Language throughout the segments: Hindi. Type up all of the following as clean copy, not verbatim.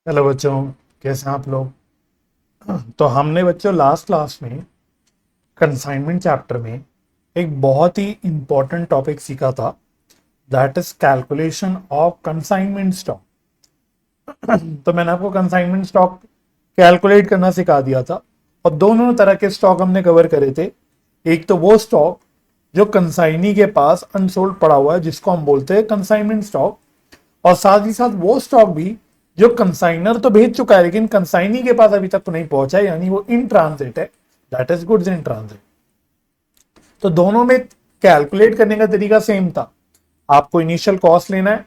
हेलो बच्चों, कैसे हैं आप लोग। तो हमने बच्चों लास्ट क्लास में कंसाइनमेंट चैप्टर में एक बहुत ही इंपॉर्टेंट टॉपिक सीखा था, that is calculation of consignment stock. तो मैंने आपको कंसाइनमेंट स्टॉक कैलकुलेट करना सिखा दिया था और दोनों तरह के स्टॉक हमने कवर करे थे। एक तो वो स्टॉक जो कंसाइनी के पास अनसोल्ड पड़ा हुआ है, जिसको हम बोलते हैं कंसाइनमेंट स्टॉक, और साथ ही साथ वो स्टॉक भी जो कंसाइनर तो भेज चुका है लेकिन कंसाइनी के पास अभी तक तो नहीं पहुंचा है, यानी वो इन ट्रांजिट है, that is goods in transit. तो दोनों में कैलकुलेट करने का तरीका सेम था। आपको इनिशियल कॉस्ट लेना है,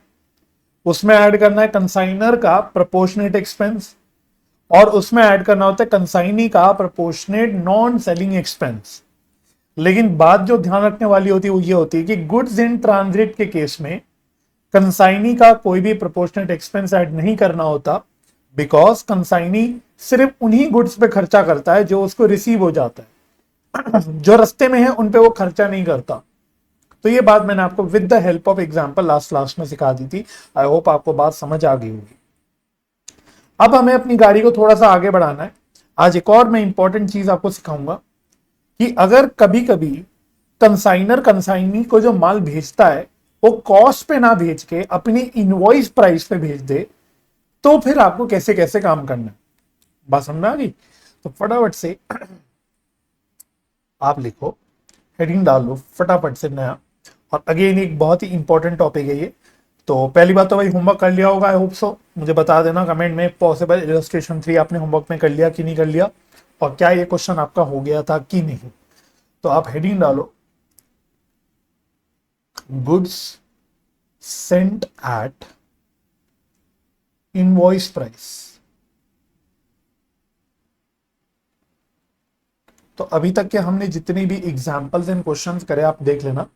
उसमें ऐड करना है कंसाइनर का प्रोपोर्शनेट एक्सपेंस, और उसमें ऐड करना होता है कंसाइनी का प्रोपोर्शनेट नॉन सेलिंग एक्सपेंस। लेकिन बात जो ध्यान रखने वाली होती है वो ये होती है कि गुड्स इन ट्रांजिट के केस में कंसाइनी का कोई भी प्रोपोर्शनेट एक्सपेंस ऐड नहीं करना होता, बिकॉज कंसाइनी सिर्फ उन्हीं गुड्स पे खर्चा करता है जो उसको रिसीव हो जाता है। जो रास्ते में है उन पे वो खर्चा नहीं करता। तो ये बात मैंने आपको with the help of example last class में सिखा दी थी। आई होप आपको बात समझ आ गई होगी। अब हमें अपनी गाड़ी को थोड़ा सा आगे बढ़ाना है। आज एक और मैं इंपॉर्टेंट चीज आपको सिखाऊंगा कि अगर कभी कभी कंसाइनर कंसाइनी को जो माल भेजता है वो कॉस्ट पे ना भेज के अपनी इनवॉइस प्राइस पे भेज दे, तो फिर आपको कैसे कैसे काम करना है। बात समझ में आ गई? तो फटाफट से आप लिखो, हेडिंग डाल लो फटाफट से नया। और अगेन एक बहुत ही इंपॉर्टेंट टॉपिक है ये। तो पहली बात तो भाई होमवर्क कर लिया होगा, आई होप सो। मुझे बता देना कमेंट में पॉसिबल इलस्ट्रेशन 3 आपने होमवर्क में कर लिया कि नहीं कर लिया, और क्या ये क्वेश्चन आपका हो गया था कि नहीं। तो आप हेडिंग डालो, goods sent at invoice price. तो अभी तक के हमने जितने भी एग्जाम्पल्स एंड क्वेश्चंस करे आप देख लेना।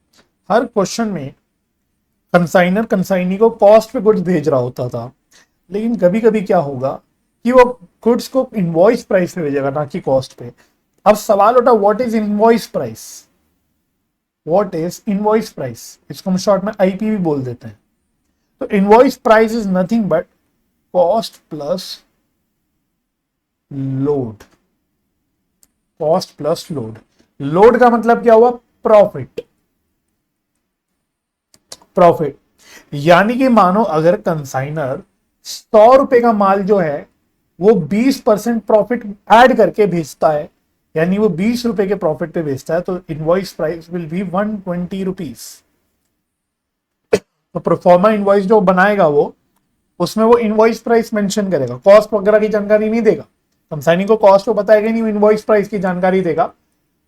हर क्वेश्चन में कंसाइनर कंसाइनी को कॉस्ट पे गुड्स भेज रहा होता था, लेकिन कभी कभी क्या होगा कि वो गुड्स को इनवॉइस प्राइस पे भेजेगा, ना कि कॉस्ट पे। अब सवाल उठा, what is invoice price? What is invoice price? इसको हम शॉर्ट में आईपी भी बोल देते हैं। तो invoice price is nothing but cost plus load. Cost plus load. Load का मतलब क्या हुआ? प्रॉफिट। प्रॉफिट यानी कि मानो अगर कंसाइनर 100 रुपए का माल जो है वो 20% प्रॉफिट ऐड करके भेजता है, यानी वो 20 रुपए के प्रॉफिट पे भेजता है, तो invoice price will be 120 rupees. तो प्रोफॉर्मा इनवॉइस जो बनाएगा वो, उसमें वो इनवॉइस प्राइस मेंशन करेगा, कॉस्ट वगैरह की जानकारी नहीं देगा। कंसाइनिंग को कॉस्ट तो बताएगा नहीं, इनवॉइस प्राइस की जानकारी देगा।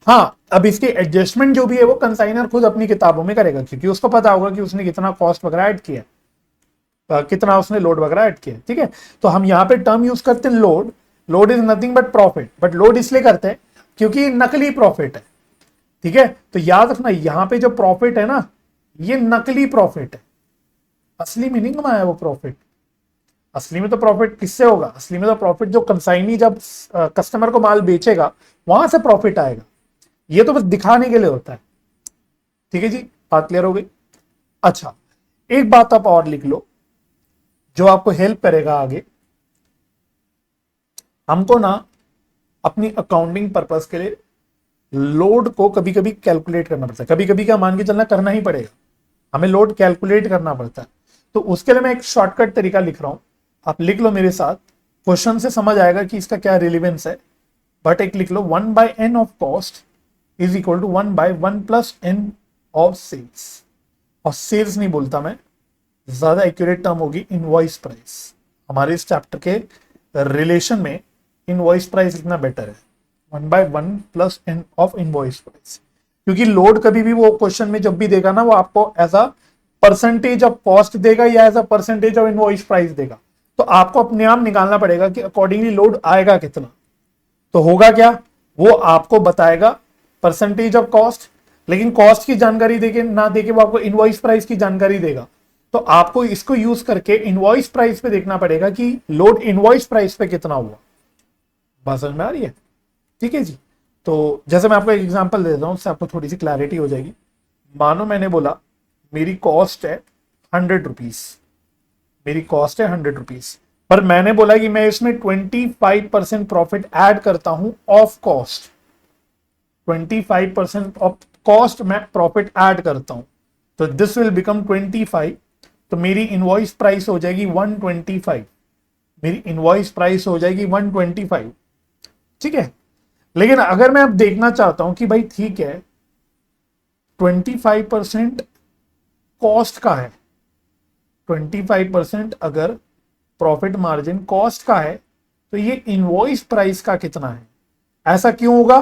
हाँ, अब इसकी एडजस्टमेंट जो भी है वो कंसाइनर खुद अपनी किताबों में करेगा, क्योंकि उसको पता होगा कि उसने कितना कॉस्ट वगैरह ऐड किया, कितना उसने लोड वगैरह ऐड किया। ठीक है, तो हम यहाँ पे टर्म यूज करते हैं load. Load is nothing but profit, but load इसलिए करते हैं क्योंकि नकली प्रॉफिट है। ठीक है, तो याद रखना यहाँ पे जो प्रॉफिट है ना, ये नकली प्रॉफिट है। असली मीनिंग में आया वो प्रॉफिट। असली में तो प्रॉफिट किससे होगा? असली में तो प्रॉफिट जो कंसाइनी जब कस्टमर को माल बेचेगा वहां से प्रॉफिट आएगा। ये तो बस दिखाने के लिए होता है। ठीक है जी, बात क्लियर हो गई। अच्छा, एक बात आप और लिख लो जो आपको हेल्प करेगा आगे। हमको ना अपनी अकाउंटिंग पर्पस के लिए लोड को कभी कभी कैलकुलेट करना पड़ता है। कभी कभी क्या, मान के चलना करना ही पड़ेगा, हमें लोड कैलकुलेट करना पड़ता है। तो उसके लिए मैं एक शॉर्टकट तरीका लिख रहा हूं, आप लिख लो मेरे साथ। क्वेश्चन से समझ आएगा कि इसका क्या रिलेवेंस है। बट एक लिख लो, 1/n of cost is equal to 1/1 + n of sales. और सेल्स नहीं बोलता मैं, ज्यादा एक्यूरेट टर्म होगी इनवॉइस प्राइस। हमारे इस चैप्टर के रिलेशन में इनवॉइस प्राइस इतना बेटर है, 1/1 + n ऑफ इनवॉइस प्राइस। क्योंकि लोड कभी भी वो क्वेश्चन में जब भी देगा ना, वो आपको as a percentage of cost देगा या as a percentage of invoice price देगा। तो आपको अपने आप निकालना पड़ेगा कि अकॉर्डिंगली लोड आएगा कितना। तो होगा क्या, वो आपको बताएगा परसेंटेज ऑफ कॉस्ट, लेकिन कॉस्ट की जानकारी देके ना देके वो आपको इनवॉइस प्राइस की जानकारी देगा। तो आपको इसको यूज करके इनवॉइस प्राइस पे देखना पड़ेगा कि लोड इनवॉइस प्राइस पे कितना हुआ। बात समझ में आ रही है? ठीक है जी। तो जैसे मैं आपको एक एग्जांपल दे देता हूं, उससे आपको थोड़ी सी क्लैरिटी हो जाएगी। मानो मैंने बोला मेरी कॉस्ट है 100 रुपीज। मेरी कॉस्ट है 100 रुपीज। पर मैंने बोला कि मैं इसमें 25% प्रॉफिट ऐड करता हूं ऑफ कॉस्ट, 25% ऑफ कॉस्ट मैं प्रॉफिट ऐड करता हूं, तो दिस विल बिकम 25। तो मेरी इनवॉइस प्राइस हो जाएगी 125, मेरी इनवॉइस प्राइस हो जाएगी 125। ठीक है, लेकिन अगर मैं अब देखना चाहता हूं कि भाई ठीक है 25% कॉस्ट का है, 25% अगर प्रॉफिट मार्जिन कॉस्ट का है, तो ये इनवॉइस प्राइस का कितना है? ऐसा क्यों होगा?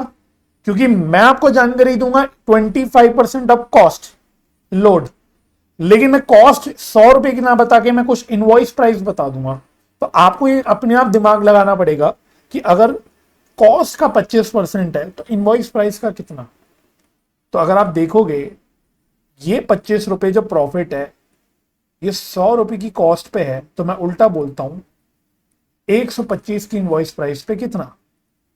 क्योंकि मैं आपको जानकारी दूंगा 25% ऑफ कॉस्ट लोड, लेकिन मैं कॉस्ट 100 रुपए की ना बता के मैं कुछ इनवॉइस प्राइस बता दूंगा। तो आपको ये अपने आप दिमाग लगाना पड़ेगा कि अगर कॉस्ट का 25% है तो इनवॉइस प्राइस का कितना। तो अगर आप देखोगे ये 25 रुपए जो प्रॉफिट है ये 100 रुपए की कॉस्ट पे है, तो मैं उल्टा बोलता हूं 125 की इनवॉइस प्राइस पे कितना,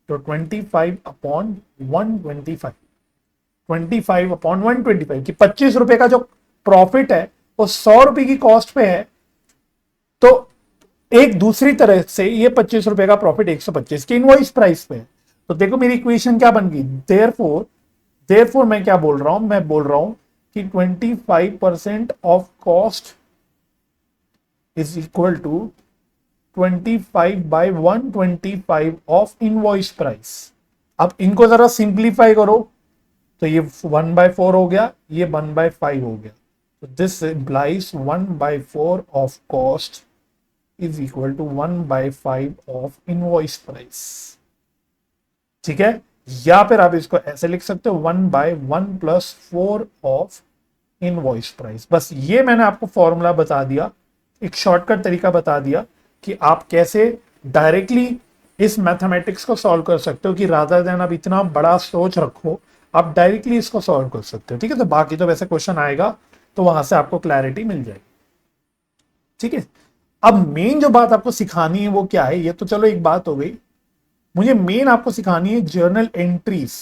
तो 25 अपॉन 125, 25 अपॉन 125 कि 25 रुपए का जो प्रॉफिट है वो 100 रुपए की कॉस्ट पे है। तो एक दूसरी तरह से ये 25 रुपए का प्रॉफिट 125 की इनवॉइस प्राइस पे है। तो देखो मेरी इक्वेशन क्या बन गई, देयरफॉर मैं क्या बोल रहा हूं, मैं बोल रहा हूं कि 25% of cost is equal to 25/125 of invoice price. अब इनको जरा सिंप्लीफाई करो तो ये 1/4 हो गया, ये 1/5 हो गया। तो this implies 1/4 of cost is equal to 1/5 of invoice price. ठीक है, या फिर आप इसको ऐसे लिख सकते हो 1/1 + 4 ऑफ इनवॉइस प्राइस। बस ये मैंने आपको फॉर्मूला बता दिया, एक शॉर्टकट तरीका बता दिया कि आप कैसे डायरेक्टली इस मैथमेटिक्स को सॉल्व कर सकते हो, कि रादर देन अब इतना बड़ा सोच रखो, आप डायरेक्टली इसको सॉल्व कर सकते हो। ठीक है, तो बाकी तो वैसे क्वेश्चन आएगा तो वहां से आपको क्लैरिटी मिल जाएगी। ठीक है, अब मेन जो बात आपको सिखानी है वो क्या है, ये तो चलो एक बात हो गई, मुझे मेन आपको सिखानी है जर्नल एंट्रीज।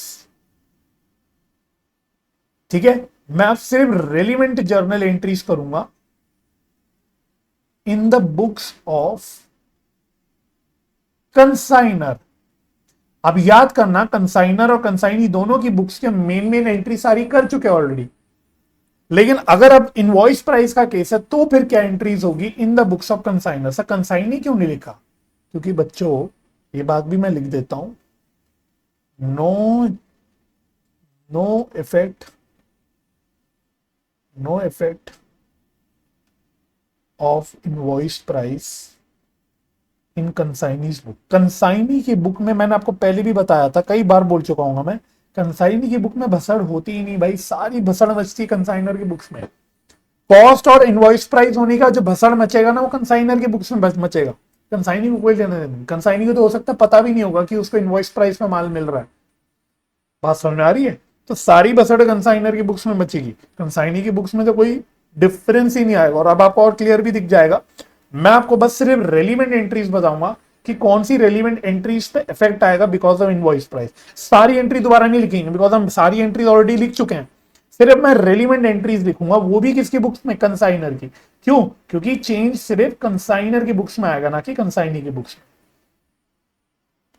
ठीक है, मैं अब सिर्फ रेलिवेंट जर्नल एंट्रीज करूंगा in the books of consignor. अब याद करना, कंसाइनर और कंसाइनी दोनों की बुक्स के मेन एंट्री सारी कर चुके हैं ऑलरेडी, लेकिन अगर अब इनवॉइस प्राइस का केस है तो फिर क्या एंट्रीज होगी in the books of consignor. Sir consignee क्यों नहीं लिखा? क्योंकि बच्चों ये बात भी मैं लिख देता हूं, no no effect of invoice price in consignee's book. Consignee की बुक में मैंने आपको पहले भी बताया था, कई बार बोल चुका हूं मैं, कंसाइनी की बुक में भसड़ होती ही नहीं भाई, सारी भसड़ मचती कंसाइनर की बुक्स में। कॉस्ट और इनवॉइस प्राइस होने का जो भसड़ मचेगा ना वो कंसाइनर की बुक्स में मचेगा। कंसाइनी को कोई लेना देना, कंसाइनी को तो हो सकता है पता भी नहीं होगा कि उसको इनवॉइस प्राइस में माल मिल रहा है। बात समझ में आ रही है? तो सारी बसड़ कंसाइनर की बुक्स में बचेगी, कंसाइनी की बुक्स में तो कोई डिफरेंस ही नहीं आएगा। और अब आपको और क्लियर भी दिख जाएगा, मैं आपको बस सिर्फ रेलिवेंट एंट्रीज बताऊंगा कि कौन सी रेलिवेंट एंट्रीज पे इफेक्ट आएगा बिकॉज ऑफ इनवॉइस प्राइस। सारी एंट्री दोबारा नहीं लिखेंगे बिकॉज हम सारी एंट्रीज ऑलरेडी लिख चुके हैं, सिर्फ मैं रेलिवेंट एंट्रीज लिखूंगा, वो भी किसकी बुक्स में, कंसाइनर की। क्यों? क्योंकि चेंज सिर्फ कंसाइनर की बुक्स में आएगा, ना कि कंसाइनी की बुक्स में।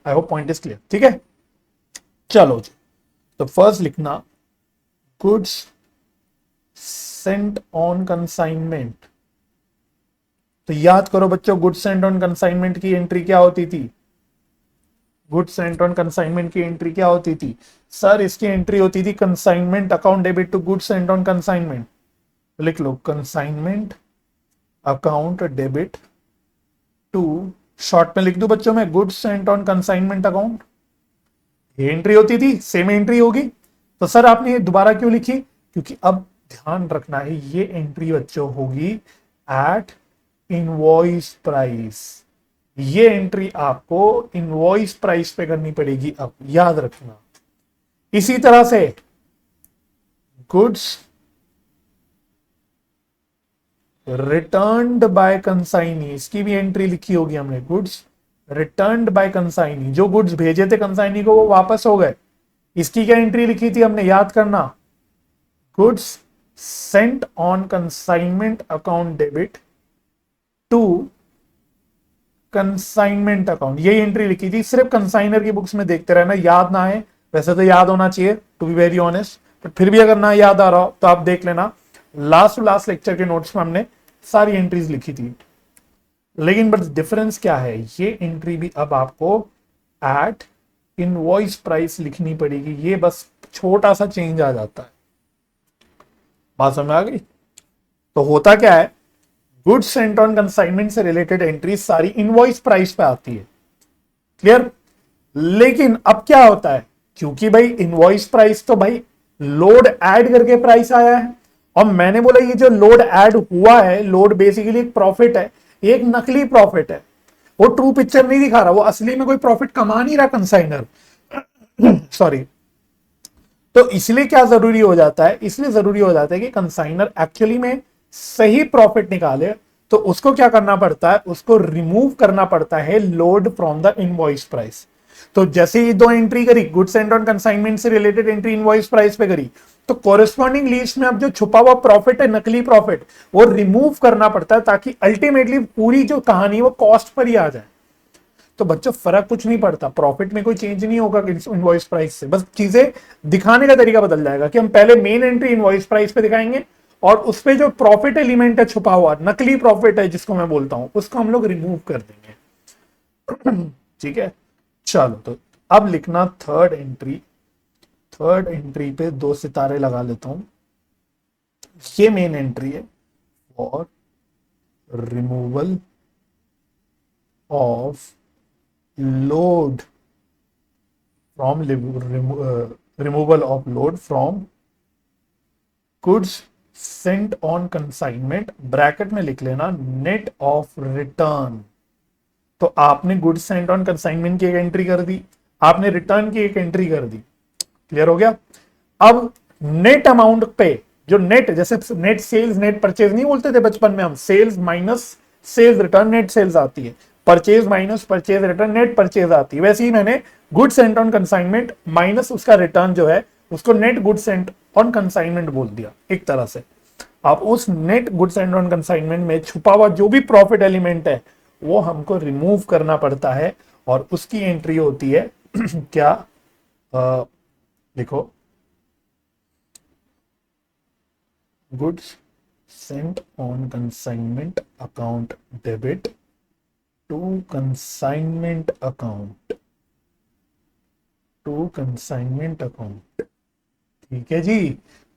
I hope point is clear. ठीक है, चलो जी, तो फर्स्ट लिखना गुड्स सेंट ऑन कंसाइनमेंट। तो याद करो बच्चों, गुड्स सेंट ऑन कंसाइनमेंट की एंट्री क्या होती थी? गुड्स सेंट ऑन कंसाइनमेंट की एंट्री क्या होती थी सर? इसकी एंट्री होती थी consignment account debit to goods sent on consignment. लिख लो consignment account debit to, short में लिख दो बच्चों में, goods sent on consignment account. ये एंट्री होती थी, सेम एंट्री होगी। तो सर आपने ये दोबारा क्यों लिखी? क्योंकि अब ध्यान रखना है ये एंट्री बच्चों होगी एट इनवॉइस प्राइस। ये एंट्री आपको इनवॉइस प्राइस पे करनी पड़ेगी, अब याद रखना। इसी तरह से गुड्स रिटर्न्ड बाय कंसाइनी, इसकी भी एंट्री लिखी होगी हमने, गुड्स रिटर्न्ड बाय कंसाइनी। जो गुड्स भेजे थे कंसाइनी को वो वापस हो गए, इसकी क्या एंट्री लिखी थी हमने, याद करना, goods sent on consignment account debit to consignment account, यही एंट्री लिखी थी। सिर्फ कंसाइनर की बुक्स में देखते रहना, याद ना है, वैसे तो याद होना चाहिए to be very honest, but फिर भी अगर ना याद आ रहा हो तो आप देख लेना, लास्ट लेक्चर के नोट्स में हमने सारी एंट्रीज लिखी थी। लेकिन बट डिफरेंस क्या है, ये एंट्री भी अब आपको एट इनवॉइस प्राइस लिखनी पड़ेगी, ये बस छोटा सा चेंज आ जाता है। बात समझ आ गई? तो होता क्या है, गुड्स सेंट ऑन कंसाइनमेंट से रिलेटेड एंट्री सारी इनवॉइस प्राइस पे आती है। क्लियर? लेकिन अब क्या होता है, क्योंकि भाई इनवॉइस प्राइस तो भाई लोड ऐड करके प्राइस आया है, और मैंने बोला ये जो लोड ऐड हुआ है, लोड बेसिकली एक प्रॉफिट है, एक नकली प्रॉफिट है, वो ट्रू पिक्चर नहीं दिखा रहा, वो असली में कोई प्रॉफिट कमा नहीं रहा कंसाइनर। सॉरी। तो इसलिए क्या जरूरी हो जाता है, इसलिए जरूरी हो जाता है कि कंसाइनर एक्चुअली में सही प्रॉफिट निकाले, तो उसको क्या करना पड़ता है, उसको रिमूव करना पड़ता है load from the invoice price. तो जैसे ये दो एंट्री करी, गुड्स सेंट ऑन कंसाइनमेंट से रिलेटेड एंट्री इनवॉइस प्राइस पे करी, तो कोरिस्पॉन्डिंग लीस्ट में अब जो छुपा हुआ प्रॉफिट है, नकली प्रॉफिट, वो रिमूव करना पड़ता है, ताकि अल्टीमेटली पूरी जो कहानी वो कॉस्ट पर ही आ जाए। तो बच्चों फर्क कुछ नहीं पड़ता, प्रॉफिट में कोई चेंज नहीं होगा इनवॉइस प्राइस से, बस चीजें दिखाने का तरीका बदल जाएगा कि हम पहले मेन एंट्री इनवॉइस प्राइस पे दिखाएंगे, और उस पे जो प्रॉफिट एलिमेंट है छुपा हुआ, नकली प्रॉफिट है जिसको मैं बोलता हूं, उसको हम लोग रिमूव कर देंगे। ठीक है, चलो तो अब लिखना थर्ड एंट्री। थर्ड एंट्री पे 2 सितारे लगा लेता हूं, ये मेन एंट्री है for removal of load from removal of load from goods sent on consignment, bracket में लिख लेना नेट ऑफ रिटर्न। तो आपने गुड्स सेंट ऑन कंसाइनमेंट की एक एंट्री कर दी, आपने रिटर्न की एक एंट्री कर दी, क्लियर हो गया? अब नेट अमाउंट पे जो नेट, जैसे नेट सेल्स नेट परचेज नहीं बोलते थे बचपन में हम, sales minus sales return net sales आती है, purchase minus purchase return net purchase आती है, वैसे ही मैंने goods sent on consignment minus उसका रिटर्न जो है, उसको net goods sent on consignment बोल दिया एक तरह से। आप उस net goods sent on consignment में छुपा हुआ जो भी प्रॉफिट एलिमेंट है वो हमको रिमूव करना पड़ता है, और उसकी एंट्री होती है क्या, देखो, goods sent on consignment account debit to consignment account, to consignment account. ठीक है जी,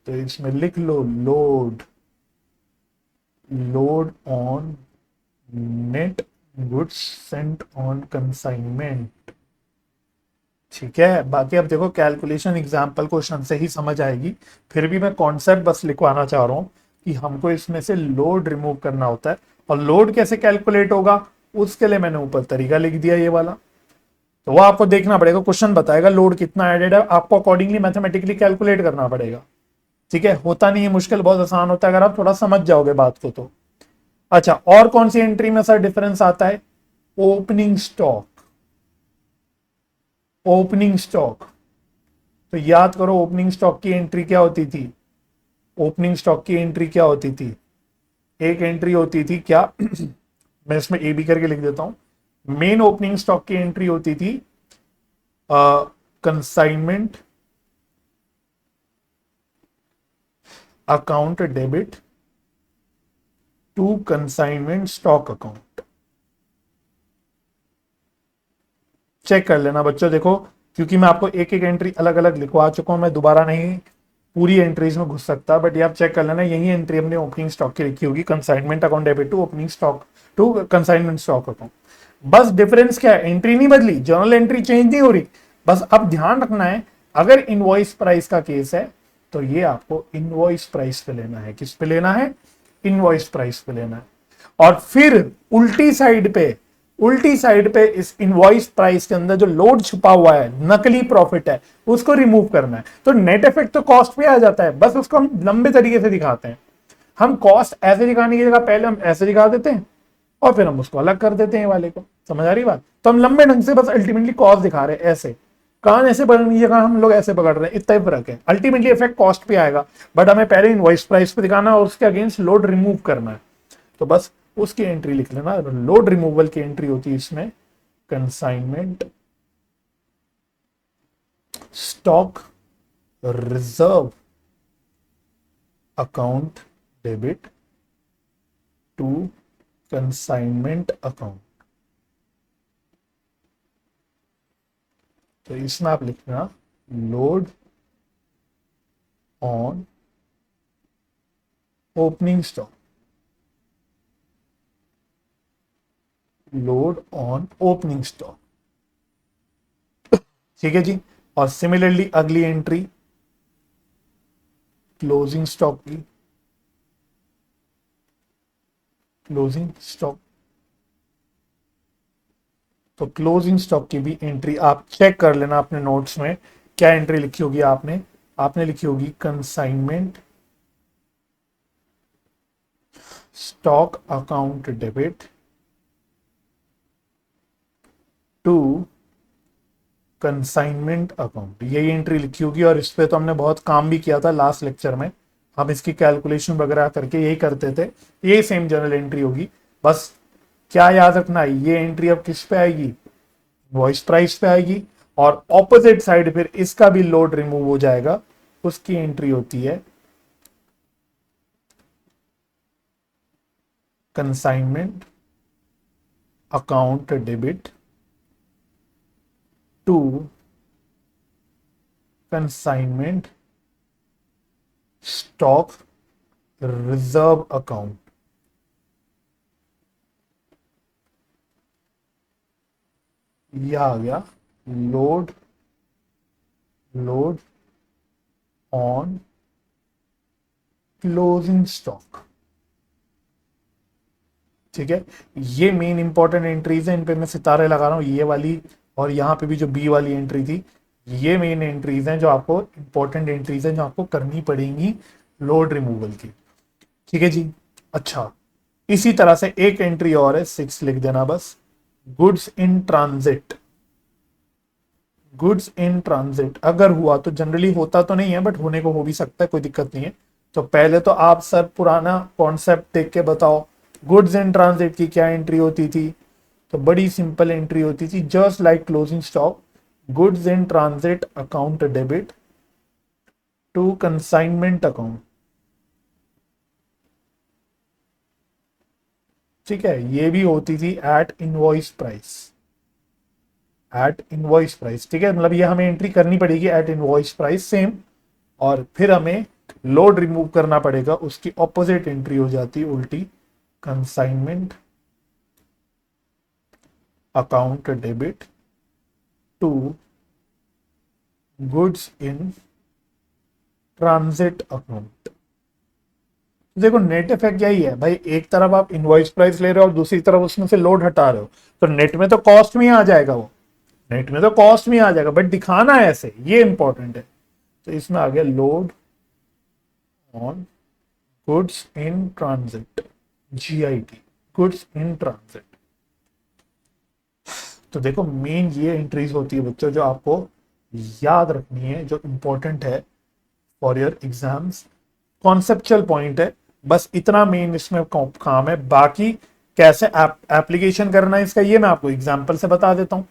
तो इसमें लिख लो load, load on net goods sent on consignment. ठीक है, बाकी अब देखो कैलकुलेशन एग्जाम्पल क्वेश्चन से ही समझ आएगी, फिर भी मैं कॉन्सेप्ट बस लिखवाना चाह रहा हूं कि हमको इसमें से लोड रिमूव करना होता है, और लोड कैसे कैलकुलेट होगा उसके लिए मैंने ऊपर तरीका लिख दिया ये वाला। तो वो आपको देखना पड़ेगा, क्वेश्चन बताएगा लोड कितना एडेड है, आपको अकॉर्डिंगली मैथमेटिकली कैलकुलेट करना पड़ेगा। ठीक है, होता नहीं है मुश्किल, बहुत आसान होता है अगर आप थोड़ा समझ जाओगे बात को तो। अच्छा, और कौन सी एंट्री में सर डिफरेंस आता है? Opening stock, opening stock. तो याद करो ओपनिंग स्टॉक की एंट्री क्या होती थी, ओपनिंग स्टॉक की एंट्री क्या होती थी, एक एंट्री होती थी क्या मैं इसमें ए बी करके लिख देता हूं, मेन ओपनिंग स्टॉक की एंट्री होती थी consignment account debit to consignment stock account. Check कर लेना बच्चों, देखो क्योंकि मैं आपको एक एक एंट्री अलग अलग लिखवा चुका हूं, मैं दोबारा नहीं पूरी एंट्रीज में घुस सकता, बट ये आप चेक कर लेना, यही एंट्री हमने ओपनिंग स्टॉक की लिखी होगी, consignment account debit to opening stock to consignment stock account. बस डिफरेंस क्या है, एंट्री नहीं बदली, जर्नल एंट्री चेंज नहीं हो रही, बस अब ध्यान रखना है अगर इनवॉइस प्राइस का केस है तो ये आपको इनवॉइस प्राइस पे लेना है, किस पे लेना है, इनवॉइस प्राइस पे लेना है, और फिर उल्टी साइड पे, उल्टी साइड पे इस इनवॉइस प्राइस के अंदर जो लोड छुपा हुआ है, नकली प्रॉफिट है, उसको रिमूव करना है। तो नेट इफेक्ट तो कॉस्ट पे आ जाता है, बस उसको हम लंबे तरीके से दिखाते हैं। हम कॉस्ट ऐसे दिखाने की जगह पहले हम ऐसे दिखा देते हैं, और फिर हम उसको अलग कर देते हैं वाले को, समझ आ रही बात? तो हम लंबे ढंग से बस अल्टीमेटली कॉस्ट दिखा रहे हैं, ऐसे कान ऐसे पकड़ने की जगह हम लोग ऐसे पकड़ रहे हैं, इतना ही फर्क है, अल्टीमेटली इफेक्ट कॉस्ट पे आएगा, बट हमें पहले इनवॉइस प्राइस पे दिखाना है और उसके अगेंस्ट लोड रिमूव करना है। तो बस उसकी एंट्री लिख लेना। लोड रिमूवल की एंट्री होती है इसमें consignment stock reserve account debit to consignment account. तो इसमें आप लिखना load on opening stock, load on opening stock. ठीक है जी। और सिमिलरली अगली एंट्री क्लोजिंग स्टॉक की, क्लोजिंग स्टॉक। तो क्लोजिंग स्टॉक की भी एंट्री आप चेक कर लेना अपने नोट्स में, क्या एंट्री लिखी होगी आपने। आपने लिखी होगी consignment stock account debit to consignment account, यही एंट्री लिखी होगी। और इस पे तो हमने बहुत काम भी किया था लास्ट लेक्चर में, हम इसकी कैलकुलेशन वगैरह करके यही करते थे। ये सेम जनरल एंट्री होगी। बस क्या याद रखना है, ये एंट्री अब किस पे आएगी, वॉइस प्राइस पे आएगी। और ऑपोजिट साइड फिर इसका भी लोड रिमूव हो जाएगा, उसकी एंट्री होती है consignment account debit to consignment stock reserve account. यह आ गया load load on closing stock. ठीक है, ये मेन इंपॉर्टेंट एंट्रीज है, इन पे मैं सितारे लगा रहा हूं, ये वाली और यहाँ पे भी जो बी वाली एंट्री थी, ये मेन एंट्रीज हैं जो आपको इंपॉर्टेंट एंट्रीज हैं जो आपको करनी पड़ेंगी लोड रिमूवल की। ठीक है जी। अच्छा, इसी तरह से एक एंट्री और है, 6 लिख देना बस, goods in transit. Goods in transit अगर हुआ तो, जनरली होता तो नहीं है बट होने को हो भी सकता है, कोई दिक्कत नहीं है। तो पहले तो आप सर पुराना कॉन्सेप्ट देख के बताओ, गुड्स इन ट्रांजिट की क्या एंट्री होती थी। तो बड़ी सिंपल एंट्री होती थी, just like closing stock, goods in transit account debit to consignment account. ठीक है, ये भी होती थी at invoice price, at invoice price. ठीक है, मतलब ये हमें एंट्री करनी पड़ेगी एट इनवॉइस प्राइस सेम, और फिर हमें लोड रिमूव करना पड़ेगा, उसकी ऑपोजिट एंट्री हो जाती है उल्टी, consignment account debit to goods in transit account. देखो नेट इफेक्ट यही है भाई, एक तरफ आप इनवॉइस प्राइस ले रहे हो और दूसरी तरफ उसमें से लोड हटा रहे हो, तो नेट में तो कॉस्ट में आ जाएगा, वो नेट में तो कॉस्ट में आ जाएगा, बट दिखाना है ऐसे, ये इंपॉर्टेंट है। तो इसमें आ गया load on goods in transit, GIT, goods in transit. तो देखो मेन ये एंट्रीज होती है बच्चों जो आपको याद रखनी है, जो इंपॉर्टेंट है for your exams, conceptual point है, बस इतना मेन इसमें काम है। बाकी कैसे एप्लीकेशन करना है इसका, ये मैं आपको एग्जांपल से बता देता हूं।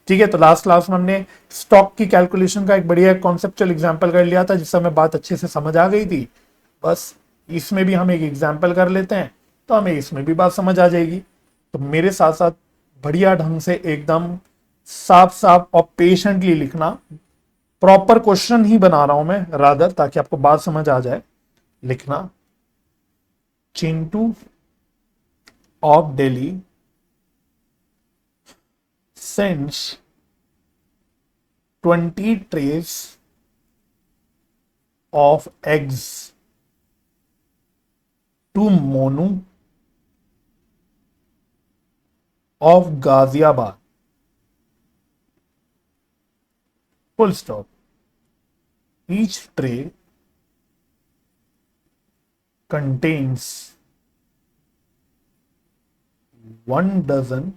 ठीक है, तो लास्ट क्लास में हमने स्टॉक की कैलकुलेशन का एक बढ़िया कॉन्सेप्चुअल एग्जांपल कर लिया था, जिससे हमें बात अच्छे से समझ आ गई थी। बस इसमें भी हम एक एग्जांपल कर लेते हैं तो हमें इसमें भी बात समझ आ जाएगी। तो मेरे साथ साथ बढ़िया ढंग से एकदम साफ साफ और पेशेंटली लिखना, प्रॉपर क्वेश्चन ही बना रहा हूं मैं रादर, ताकि आपको बात समझ आ जाए। लिखना Chintu of Delhi sends 20 trays of eggs to Monu of Ghaziabad. Full stop. Each tray contains 1 dozen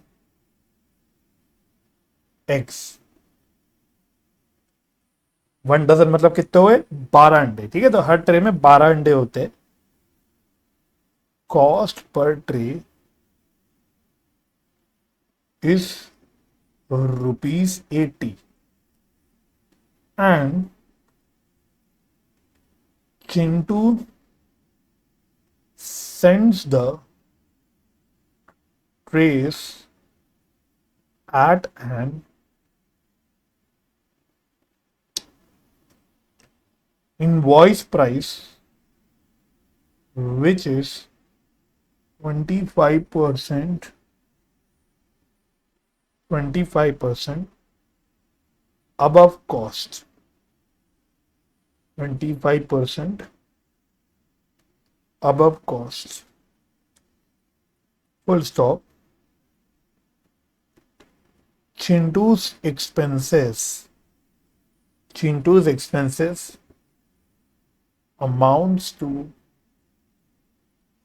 eggs। 1 dozen मतलब कितने हुए, 12 अंडे। ठीक है, तो हर ट्रे में 12 अंडे होते हैं। Cost per tray is rupees 80 and Chintu sends the trays at an invoice price which is 25% above cost. 25% above cost. Full stop. Chintu's expenses amounts to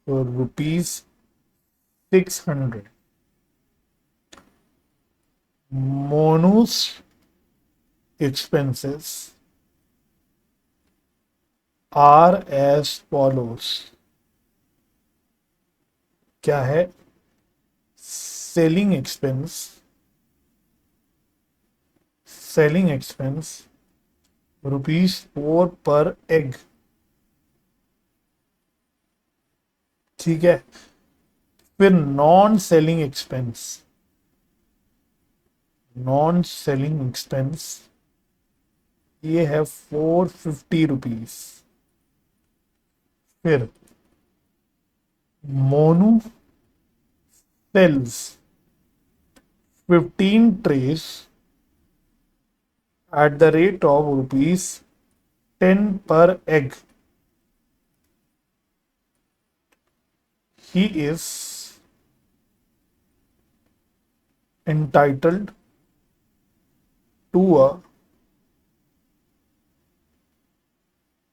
rupees 600. Monu's expenses are as follows. क्या है? सेलिंग एक्सपेंस ₹4 पर एग. ठीक है. फिर नॉन सेलिंग एक्सपेंस ये है ₹450. फिर Monu sells 15 trays at the rate of ₹10 per egg. He is entitled to a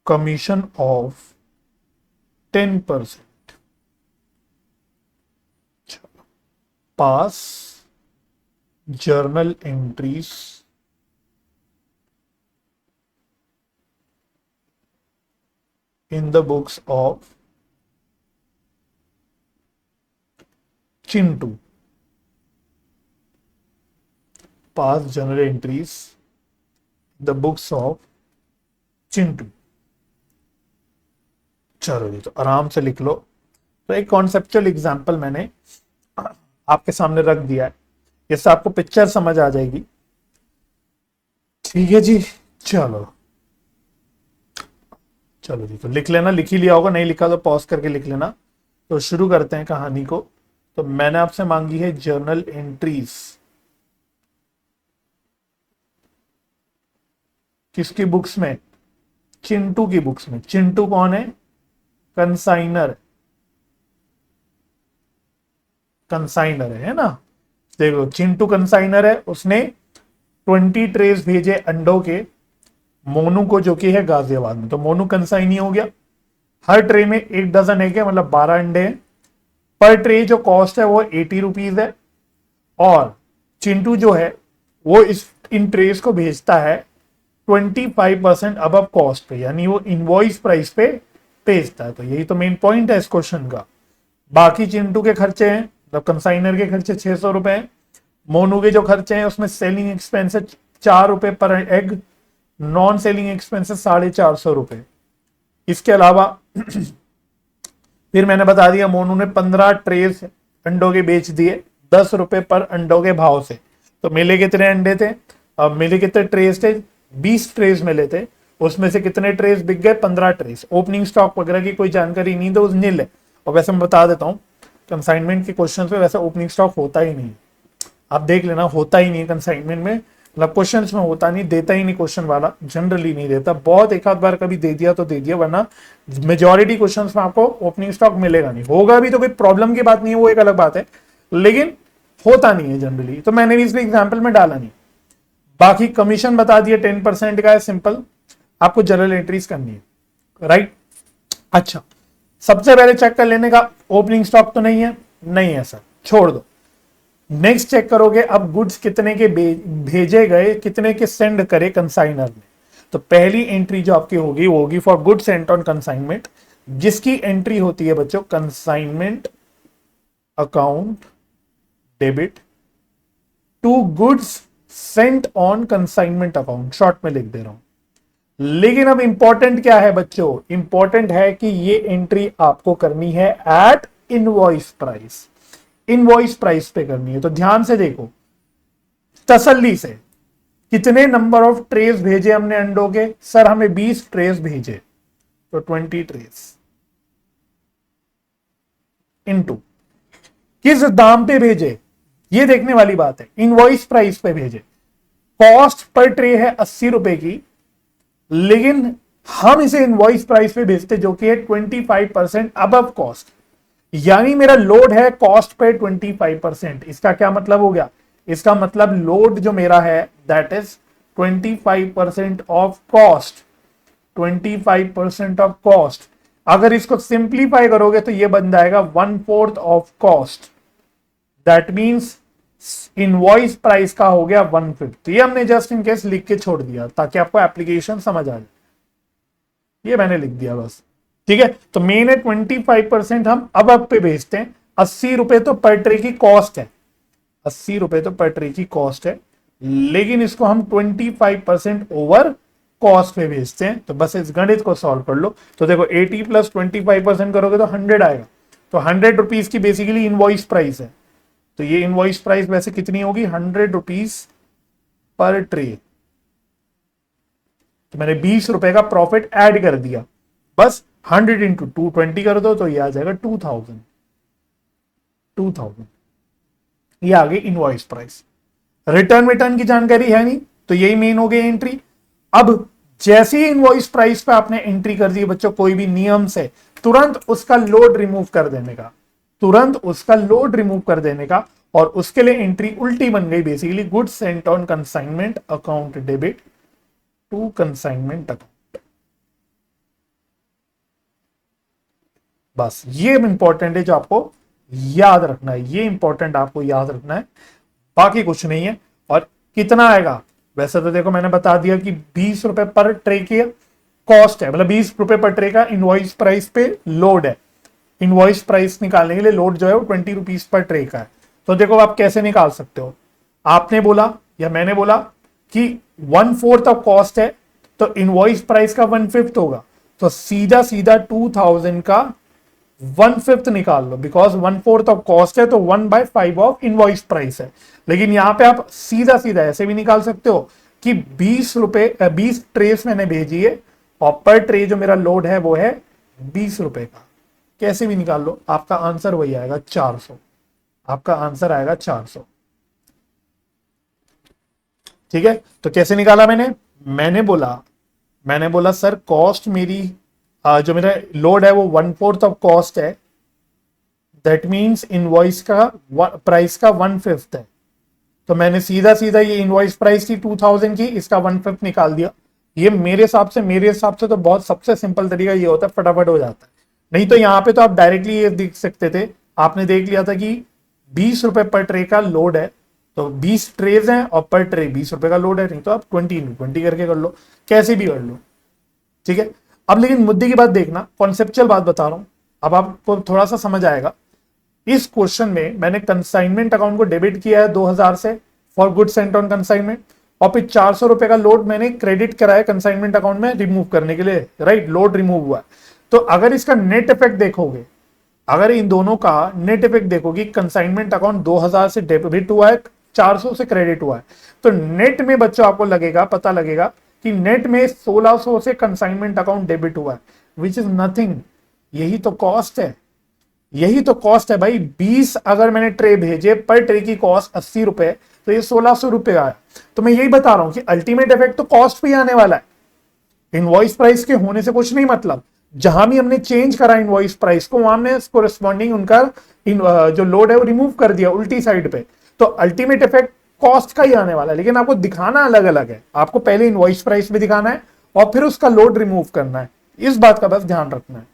commission of 10%. Pass journal entries in the books of Chintu. Pass journal entries in the books of Chintu. चलो जी, तो आराम से लिख लो. तो एक कॉन्सेप्चुअल एग्जांपल मैंने आपके सामने रख दिया है, इससे आपको पिक्चर समझ आ जाएगी. ठीक है जी. चलो जी, तो लिख लेना. लिख ही लिया होगा, नहीं लिखा तो पॉज करके लिख लेना. तो शुरू करते हैं कहानी को. तो मैंने आपसे मांगी है जर्नल एंट्रीज. किसकी बुक्स में? चिंटू की बुक्स में. चिंटू कौन है? कंसाइनर है ना. देखो, चिंटू कंसाइनर है. उसने 20 ट्रेस भेजे अंडों के मोनू को, जो कि है गाजियाबाद में. तो मोनू कंसाइनी हो गया. हर ट्रे में 1 डजन एग है, मतलब 12 अंडे हैं. पर ट्रे जो कॉस्ट है वो 80 रुपीज है. और चिंटू जो है वो इन ट्रेस को भेजता है 25% अबव कॉस्ट पे, यानी वो इनवॉइस प्राइस पे भेजता है. तो यही तो मेन पॉइंट है इस क्वेश्चन का. बाकी चिंटू के खर्चे हैं, मतलब कंसाइनर के खर्चे 600 रुपए हैं. मोनू के जो खर्चे हैं उसमें सेलिंग एक्सपेंस है 4 रुपए पर एग. नॉन सेलिंग एक्सपेंस है 450 रुपए. इसके अलावा फिर मैंने बता दिया मोनू ने 15 ट्रेस अंडों के बेच दिए 10 रुपए पर अंडों के भाव से. तो मिले कितने अंडे थे? अब मिले कितने ट्रेस थे? 20 ट्रेस मिले थे. उसमें से कितने ट्रेस बिक गए? 15 ट्रेस. ओपनिंग स्टॉक वगैरह की कोई जानकारी नहीं, तो नील है. और वैसे मैं बता देता हूँ, कंसाइनमेंट के क्वेश्चन में वैसे ओपनिंग स्टॉक होता ही नहीं. आप देख लेना, होता ही नहीं है कंसाइनमेंट में. मतलब क्वेश्चंस में होता नहीं, देता ही नहीं क्वेश्चन वाला, जनरली नहीं देता. बहुत एक आध बार कभी दे दिया तो दे दिया, वरना मेजॉरिटी क्वेश्चंस में आपको ओपनिंग स्टॉक मिलेगा नहीं. होगा भी तो कोई प्रॉब्लम की बात नहीं है, वो एक अलग बात है, लेकिन होता नहीं है जनरली. तो मैंने भी इसलिए एग्जाम्पल में डाला नहीं. बाकी कमीशन बता दिया 10% का है. सिंपल, आपको जर्नल एंट्रीज करनी है, राइट. अच्छा, सबसे पहले चेक कर लेने का ओपनिंग स्टॉक तो नहीं है. नहीं है सर, छोड़ दो. नेक्स्ट चेक करोगे अब गुड्स कितने के भेजे गए, कितने के सेंड करे कंसाइनर ने. तो पहली एंट्री जो आपकी होगी वो होगी for goods sent on consignment, जिसकी एंट्री होती है बच्चों consignment account debit to goods sent on consignment account, short में लिख दे रहा हूं। लेकिन अब इंपॉर्टेंट क्या है बच्चों, इंपॉर्टेंट है कि ये एंट्री आपको करनी है at invoice price, invoice price पे करनी है। तो ध्यान से देखो, तसल्ली से, कितने नंबर ऑफ ट्रेस भेजे हमने अंडों के, सर हमें 20 ट्रेस भेजे, तो 20 ट्रेस इनटू किस दाम पे भेजे, ये देखने वाली बात है, इनवॉइस प्राइस पे भेजे। कॉस्ट पर ट्रे है 80 रुपए की, लेकिन हम इसे इनवॉइस प्राइस पे भेजते जो कि है 25% अबव कॉस्ट, यानी मेरा लोड है कॉस्ट पे 25%। इसका क्या मतलब हो गया, इसका मतलब लोड जो मेरा है that is 25% of cost, 25% of cost. अगर इसको सिंप्लीफाई करोगे तो ये बन जाएगा 1/4 of cost, that means invoice price का हो गया 1/5। ये हमने जस्ट इन केस लिख के छोड़ दिया ताकि आपको एप्लीकेशन समझ आ जाए, ये मैंने लिख दिया बस, ठीक है। तो मेन है 25% हम अब पे भेजते हैं, 80 रुपए तो पर ट्रे की कॉस्ट है, 80 रुपए तो पर ट्रे की कॉस्ट है, लेकिन इसको हम 25% ओवर कॉस्ट पे भेजते हैं। तो बस इस गणित को सॉल्व कर लो। तो देखो 80 प्लस 25% करोगे तो 100 आएगा, तो 100 रुपीज की बेसिकली इनवॉइस प्राइस है। तो ये इनवॉइस प्राइस वैसे कितनी होगी, 100 रुपीज पर ट्रे। तो मैंने 20 रुपए का प्रॉफिट ऐड कर दिया, बस 100 इंटू 220 कर दो तो ये आ जाएगा 2000, 2000। ये आ गई इनवॉइस प्राइस। रिटर्न की जानकारी है नहीं, तो यही मेन हो गई एंट्री। अब जैसे ही इनवॉइस प्राइस पे आपने एंट्री कर दी बच्चों, कोई भी नियम से तुरंत उसका लोड रिमूव कर देने का, तुरंत उसका लोड रिमूव कर देने का, और उसके लिए एंट्री उल्टी बन गई basically, goods sent on consignment account debit to consignment account. बस ये इंपॉर्टेंट है जो आपको याद रखना है, ये इंपॉर्टेंट आपको याद रखना है, बाकी कुछ नहीं है। और कितना आएगा, वैसे तो देखो मैंने बता दिया कि 20 रुपए पर ट्रे की कॉस्ट है, मतलब 20 रुपए पर ट्रे का इनवॉइस प्राइस पे लोड है। इनवॉइस प्राइस निकालने के लिए लोड जो है वो 20 रुपीज पर ट्रे का है। तो देखो आप कैसे निकाल सकते हो, आपने बोला या मैंने बोला कि 1/4 ऑफ कॉस्ट है, तो इनवॉइस प्राइस का 1/5 होगा, तो सीधा सीधा 2000 का 1/5 निकाल लो, बिकॉज 1/4 ऑफ कॉस्ट है तो 1/5 ऑफ इनवॉइस प्राइस है। लेकिन यहां पे आप सीधा सीधा ऐसे भी निकाल सकते हो कि 20 ट्रेस मैंने भेजी है और पर ट्रे जो मेरा लोड है वो है 20 रुपए का, कैसे भी निकाल लो, आपका आंसर वही आएगा 400, आपका आंसर आएगा 400। ठीक है, तो कैसे निकाला मैंने बोला सर कॉस्ट मेरी जो मेरा लोड है वो 1/4 ऑफ कॉस्ट है, दैट मींस इनवॉइस का प्राइस का 1/5 है। तो मैंने सीधा सीधा ये इनवॉइस प्राइस थी 2000 की, इसका 1/5 निकाल दिया। ये मेरे हिसाब से तो बहुत सबसे सिंपल तरीका ये होता है, फटाफट हो जाता है। नहीं तो यहाँ पे तो आप डायरेक्टली ये देख सकते थे, आपने देख लिया था कि 20 रुपए पर ट्रे का लोड है, तो 20 ट्रेज हैं और पर ट्रे 20 रुपए का लोड है। नहीं तो आप 20 करके कर लो, कैसे भी कर लो, ठीक है। अब लेकिन मुद्दे की बात देखना, कॉन्सेप्चुअल बात बता रहा हूं, अब आपको थोड़ा सा समझ आएगा। इस क्वेश्चन में मैंने कंसाइनमेंट अकाउंट को डेबिट किया है 2000 से for good Saint on consignment, और फिर 400 रुपए का लोड मैंने क्रेडिट कराया कंसाइनमेंट अकाउंट में रिमूव करने के लिए, राइट, लोड रिमूव हुआ। तो अगर इसका नेट इफेक्ट देखोगे, अगर इन दोनों का नेट इफेक्ट देखोगे, कंसाइनमेंट अकाउंट 2000 से डेबिट हुआ है, 400 से क्रेडिट हुआ है, तो नेट में बच्चों आपको लगेगा, पता लगेगा कि नेट में 1600 से कंसाइनमेंट अकाउंट डेबिट हुआ है, विच इज नथिंग। यही तो कॉस्ट है, यही तो कॉस्ट है भाई। 20 अगर मैंने ट्रे भेजे, पर ट्रे की कॉस्ट 80 रुपए, तो ये 1600 रुपए आया। तो मैं यही बता रहा हूं कि अल्टीमेट इफेक्ट तो कॉस्ट पे ही आने वाला है, इनवॉइस प्राइस के होने से कुछ नहीं मतलब। जहां भी हमने चेंज करा इनवॉइस प्राइस को, वहां हमने कोरेस्पॉन्डिंग उनका जो लोड है वो रिमूव कर दिया उल्टी साइड पे, तो अल्टीमेट इफेक्ट कॉस्ट का ही आने वाला है। लेकिन आपको दिखाना अलग अलग है, आपको पहले इनवॉइस प्राइस भी दिखाना है और फिर उसका लोड रिमूव करना है, इस बात का बस ध्यान रखना है,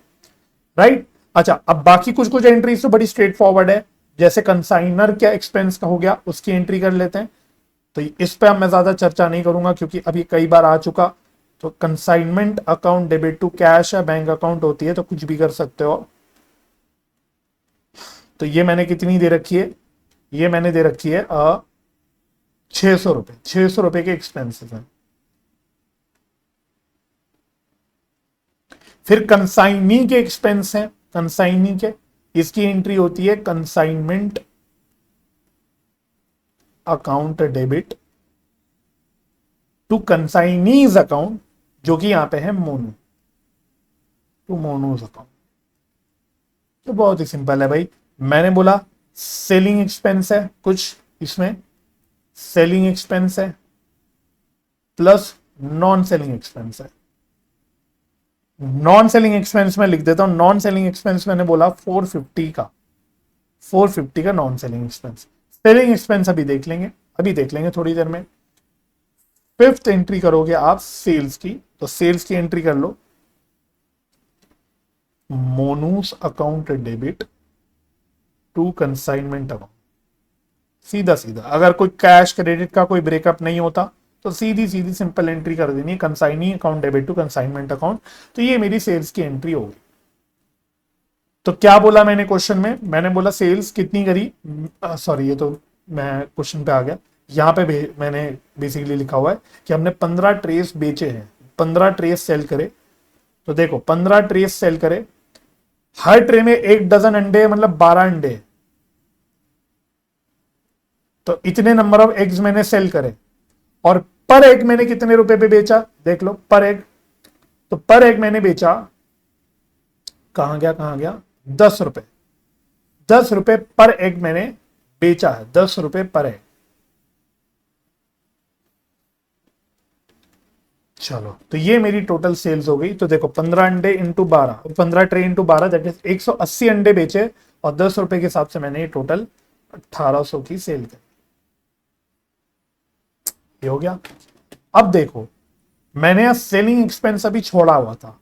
राइट। अच्छा, अब बाकी कुछ कुछ एंट्रीज तो बड़ी स्ट्रेट फॉरवर्ड है, जैसे कंसाइनर क्या एक्सपेंस का हो गया, उसकी एंट्री कर लेते हैं। तो इस पे अब मैं ज्यादा चर्चा नहीं करूंगा क्योंकि अभी कई बार आ चुका। तो consignment account debit to cash या बैंक अकाउंट होती है, तो कुछ भी कर सकते हो। तो ये मैंने कितनी दे रखी है, ये मैंने दे रखी है ₹600, ₹600 के एक्सपेंसेस हैं। फिर कंसाइनी के एक्सपेंस हैं, कंसाइनी के, इसकी एंट्री होती है consignment account debit to consignee's account, जो कि यहां पे है मोनू, टू मोनूज अकाउंट। तो बहुत ही सिंपल है भाई, मैंने बोला सेलिंग एक्सपेंस है कुछ, इसमें सेलिंग एक्सपेंस है प्लस नॉन सेलिंग एक्सपेंस है। नॉन सेलिंग एक्सपेंस में लिख देता हूं, नॉन सेलिंग एक्सपेंस मैंने बोला 450 का non selling expense. Selling expense अभी देख लेंगे थोड़ी देर में। फिफ्थ एंट्री करोगे आप सेल्स की, तो सेल्स की एंट्री कर लो, Monu's account debit to consignment account. सीधा सीधा, अगर कोई कैश क्रेडिट का कोई ब्रेकअप नहीं होता तो सीधी सीधी सिंपल एंट्री कर देनी है, consignee account debit to consignment account. तो ये मेरी सेल्स की एंट्री होगी। तो क्या बोला मैंने क्वेश्चन में, मैंने बोला सेल्स कितनी करी, सॉरी ये तो मैं क्वेश्चन पे आ गया। यहाँ पे मैंने बेसिकली लिखा हुआ है कि हमने 15 ट्रेस बेचे हैं, 15 ट्रेस सेल करे। तो देखो 15 ट्रेस सेल करे, हर ट्रे में 1 डजन अंडे, मतलब 12 अंडे, तो इतने नंबर ऑफ एग्स मैंने सेल करे। और पर एग मैंने कितने रुपए पे बेचा, देख लो, पर एग। तो पर एग मैंने बेचा, कहां गया, 10 रुपए, 10 रुपए पर एग मैंने बेचा है, 10 रुपए पर एग। चलो, तो ये मेरी टोटल सेल्स हो गई। तो देखो 15 अंडे into 12, 15 tray into 12, that is 180 अंडे बेचे और 10 रुपए के हिसाब से मैंने ये टोटल 1800 की सेल करी। ये हो गया। अब देखो, मैंने यहां सेलिंग एक्सपेंस अभी छोड़ा हुआ था,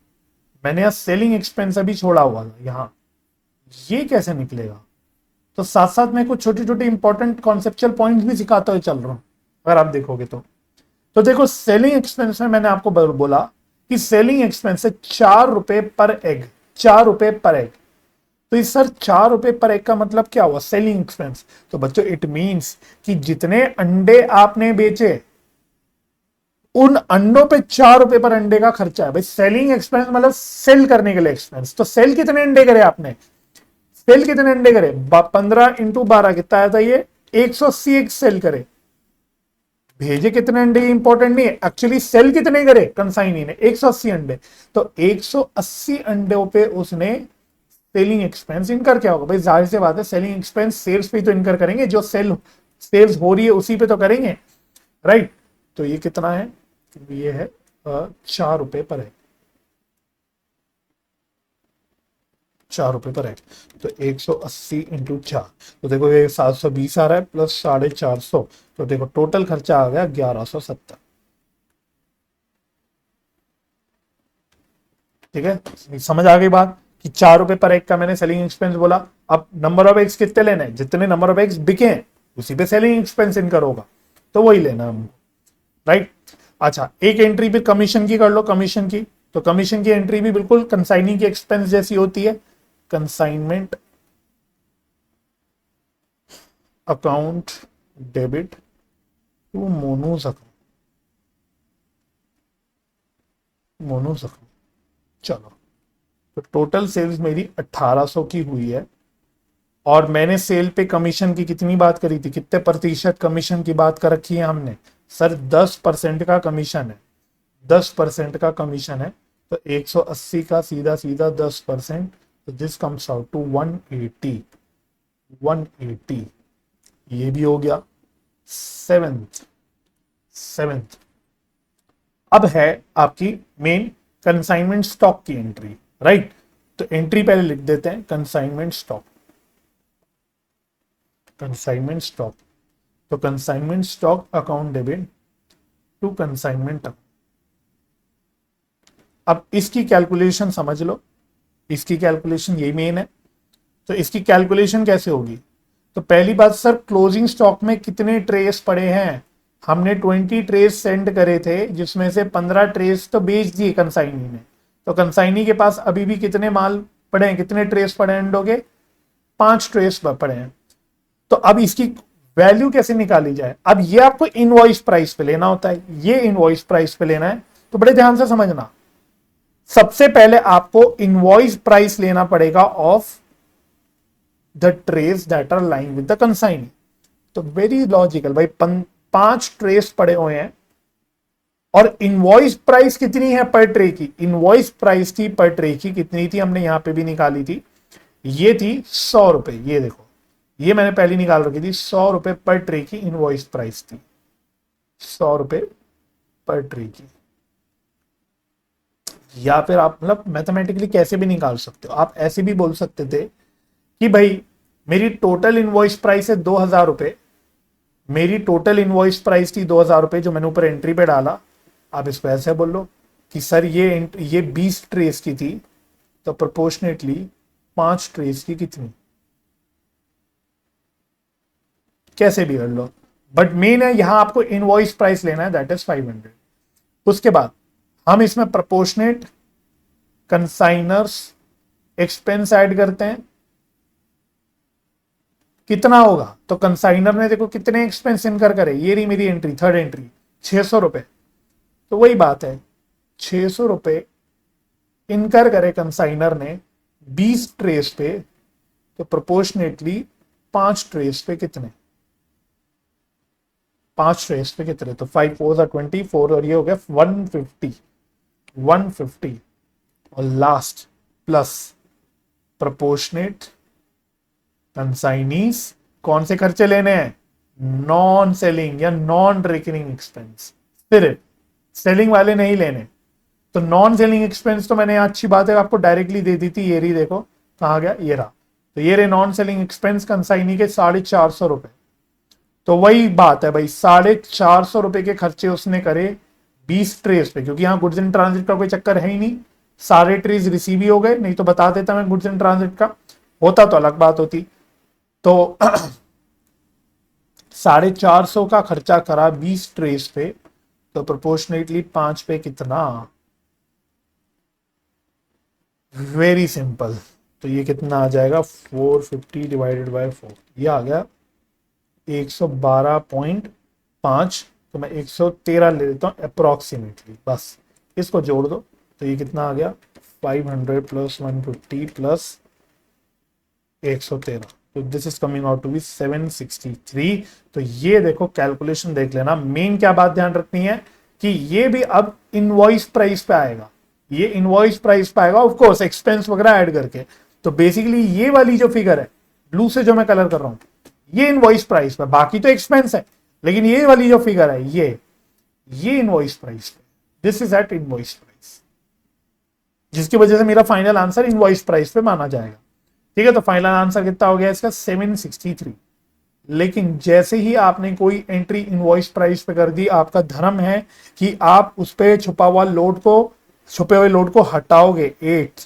यहां, ये कैसे निकलेगा? तो साथ साथ मैं कुछ छोटे छोटे इंपॉर्टेंट कॉन्सेप्चुअल पॉइंट्स भी सिखाता हुआ चल रहा हूं, अगर आप देखोगे तो देखो सेलिंग एक्सपेंस में मैंने आपको बोला कि सेलिंग एक्सपेंस है 4 रुपए पर एग, 4 रुपए पर एग। तो इस सर 4 रुपए पर एग का मतलब क्या हुआ, सेलिंग एक्सपेंस। तो बच्चों इट मींस कि जितने अंडे आपने बेचे, उन अंडों पे 4 रुपए पर अंडे का खर्चा है भाई। सेलिंग एक्सपेंस मतलब सेल करने के लिए एक्सपेंस। तो सेल कितने अंडे करे आपने, सेल कितने अंडे करे, 15 इंटू 12 कितना आया था ये, 180 एक सेल करे। भेजे कितने अंडे इंपॉर्टेंट नहीं है, एक्चुअली सेल कितने करे कंसाइनी ने, 180 अंडे। तो 180 अंडों पे उसने सेलिंग एक्सपेंस इनकर क्या होगा भाई, जाहिर सी बात है सेलिंग एक्सपेंस सेल्स पे तो इनकर करेंगे, जो सेल्स हो रही है उसी पे तो करेंगे, राइट। तो ये कितना है, ये है 4 रुपए पर है, 4 रुपए पर है। तो 180 इंटू 4, तो देखो ये 720 आ रहा है प्लस 450, तो देखो टोटल खर्चा आ गया 1170। ठीक है, समझ आ गई बात कि 4 रुपए पर एग का मैंने सेलिंग एक्सपेंस बोला। अब नंबर ऑफ एग्स कितने लेने हैं, जितने नंबर ऑफ एग्स बिके हैं उसी पे सेलिंग एक्सपेंस इनकर होगा, तो वही लेना हमको, राइट। अच्छा, एक एंट्री भी कमीशन की कर लो, कमीशन की। तो कमीशन की एंट्री भी बिल्कुल कंसाइनिंग की एक्सपेंस जैसी होती है, consignment account debit to Monu's account, चलो। तो टोटल सेल्स मेरी 1800 की हुई है, और मैंने सेल पे कमीशन की कितनी बात करी थी, कितने प्रतिशत कमीशन की बात कर रखी है हमने, सर 10% का कमीशन है, 10% का कमीशन है। तो 180 का सीधा सीधा 10%, तो दिस कम्स आउट टू 180, 180। ये भी हो गया। सेवेंथ अब है आपकी मेन कंसाइनमेंट स्टॉक की एंट्री, राइट। तो एंट्री पहले लिख देते हैं, कंसाइनमेंट स्टॉक, कंसाइनमेंट स्टॉक। तो consignment stock account debit to consignment account. अब इसकी कैलकुलेशन समझ लो, इसकी कैलकुलेशन यही मेन है। तो इसकी कैलकुलेशन कैसे होगी, तो पहली बात सर क्लोजिंग स्टॉक में कितने ट्रेस पड़े हैं, हमने 20 ट्रेस सेंड करे थे, जिसमें से 15 ट्रेस तो बेच दिए कंसाइनी ने। तो कंसाइनी के पास अभी भी कितने माल पड़े हैं, कितने ट्रेस पड़े हैं अंडों के, 5 ट्रेस पड़े हैं। तो अब इसकी वैल्यू कैसे निकाली जाए। अब ये आपको इनवॉइस प्राइस पे लेना होता है, ये इनवॉइस प्राइस पे लेना है, तो बड़े ध्यान से समझना। सबसे पहले आपको इनवॉइस प्राइस लेना पड़ेगा of the trace that are lying with the consignee. तो वेरी लॉजिकल भाई, 5 ट्रेस पड़े हुए हैं और इनवॉइस प्राइस कितनी है पर ट्रे की, इनवॉइस प्राइस थी पर ट्रे की कितनी थी, हमने यहां पे भी निकाली थी, ये थी 100 रुपए। ये देखो, ये मैंने पहले निकाल रखी थी, 100 रुपए पर ट्रे की इनवॉइस प्राइस थी, 100 रुपए पर ट्रे की। या फिर आप मतलब मैथमेटिकली कैसे भी निकाल सकते हो, आप ऐसे भी बोल सकते थे कि भाई मेरी टोटल इनवॉइस प्राइस है 2000 रुपए, मेरी टोटल इनवॉइस प्राइस थी 2000 रुपए जो मैंने ऊपर एंट्री पे डाला। आप इसको ऐसे बोल लो कि सर ये 20 ट्रेस की थी, तो प्रोपोर्शनेटली 5 ट्रेस की कितनी, कैसे भी कर लो, बट मेन है यहां आपको इनवॉइस प्राइस लेना है, दैट इज 500। उसके बाद हम इसमें प्रोपोर्शनेट कंसाइनर्स एक्सपेंस ऐड करते हैं, कितना होगा, तो कंसाइनर ने देखो कितने एक्सपेंस इनकर करे, ये रही मेरी एंट्री, थर्ड एंट्री 600 रुपए, तो वही बात है 600 रुपए इनकर करे कंसाइनर ने 20 ट्रेस पे, तो प्रोपोर्शनेटली 5 ट्रेस पे कितने, 5 ट्रेस पे कितने, तो 5 4 24 और ये हो गया 150 और लास्ट प्लस प्रोपोर्शनेट कंसाइनीज। कौन से खर्चे लेने हैं, नॉन सेलिंग या नॉन रिकरिंग एक्सपेंस, सिर्फ सेलिंग वाले नहीं लेने। तो नॉन सेलिंग एक्सपेंस तो मैंने अच्छी बात है आपको डायरेक्टली दे दी थी, ये रही देखो कहां गया, ये रहा, तो ये रहे नॉन सेलिंग एक्सपेंस कंसाइनी के 450 रुपए। तो वही बात है भाई, 450 रुपए के खर्चे उसने करे 20 ट्रेस पे, क्योंकि यहाँ गुड्स इन ट्रांजिट का कोई चक्कर है ही नहीं, सारे ट्रेस रिसीव ही हो गए, नहीं तो बता देता मैं गुड्स इन ट्रांजिट का, होता तो अलग बात होती। तो 450 का खर्चा करा 20 ट्रेस पे, तो प्रोपोर्शनेटली 5 पे कितना, वेरी सिंपल, तो ये कितना आ जाएगा 450 डिवाइडेड बाय 4, ये आ गया 112.5, तो मैं 113 ले लेता हूँ अप्रोक्सीमेटली, बस इसको जोड़ दो, तो ये कितना आ गया 500 प्लस 150 प्लस 113, तो this is coming out to be 763। तो ये देखो कैलकुलेशन देख लेना, मेन क्या बात ध्यान रखनी है कि ये भी अब इनवॉइस प्राइस पे आएगा, ये इनवॉइस प्राइस पे आएगा ऑफ कोर्स एक्सपेंस वगैरह ऐड करके। तो बेसिकली ये वाली जो फिगर है ब्लू से जो मैं कलर कर रहा हूं, ये इनवॉइस प्राइस पे, बाकी तो एक्सपेंस है, लेकिन ये वाली जो फिगर है ये इनवॉइस प्राइस पे, this is at invoice price, जिसकी वजह से मेरा फाइनल आंसर इनवॉइस प्राइस पे माना जाएगा। ठीक है, तो फाइनल आंसर कितना हो गया इसका 763। लेकिन जैसे ही आपने कोई एंट्री इनवॉइस प्राइस पे कर दी, आपका धर्म है कि आप उस पे छुपे हुए लोड को हटाओगे 8,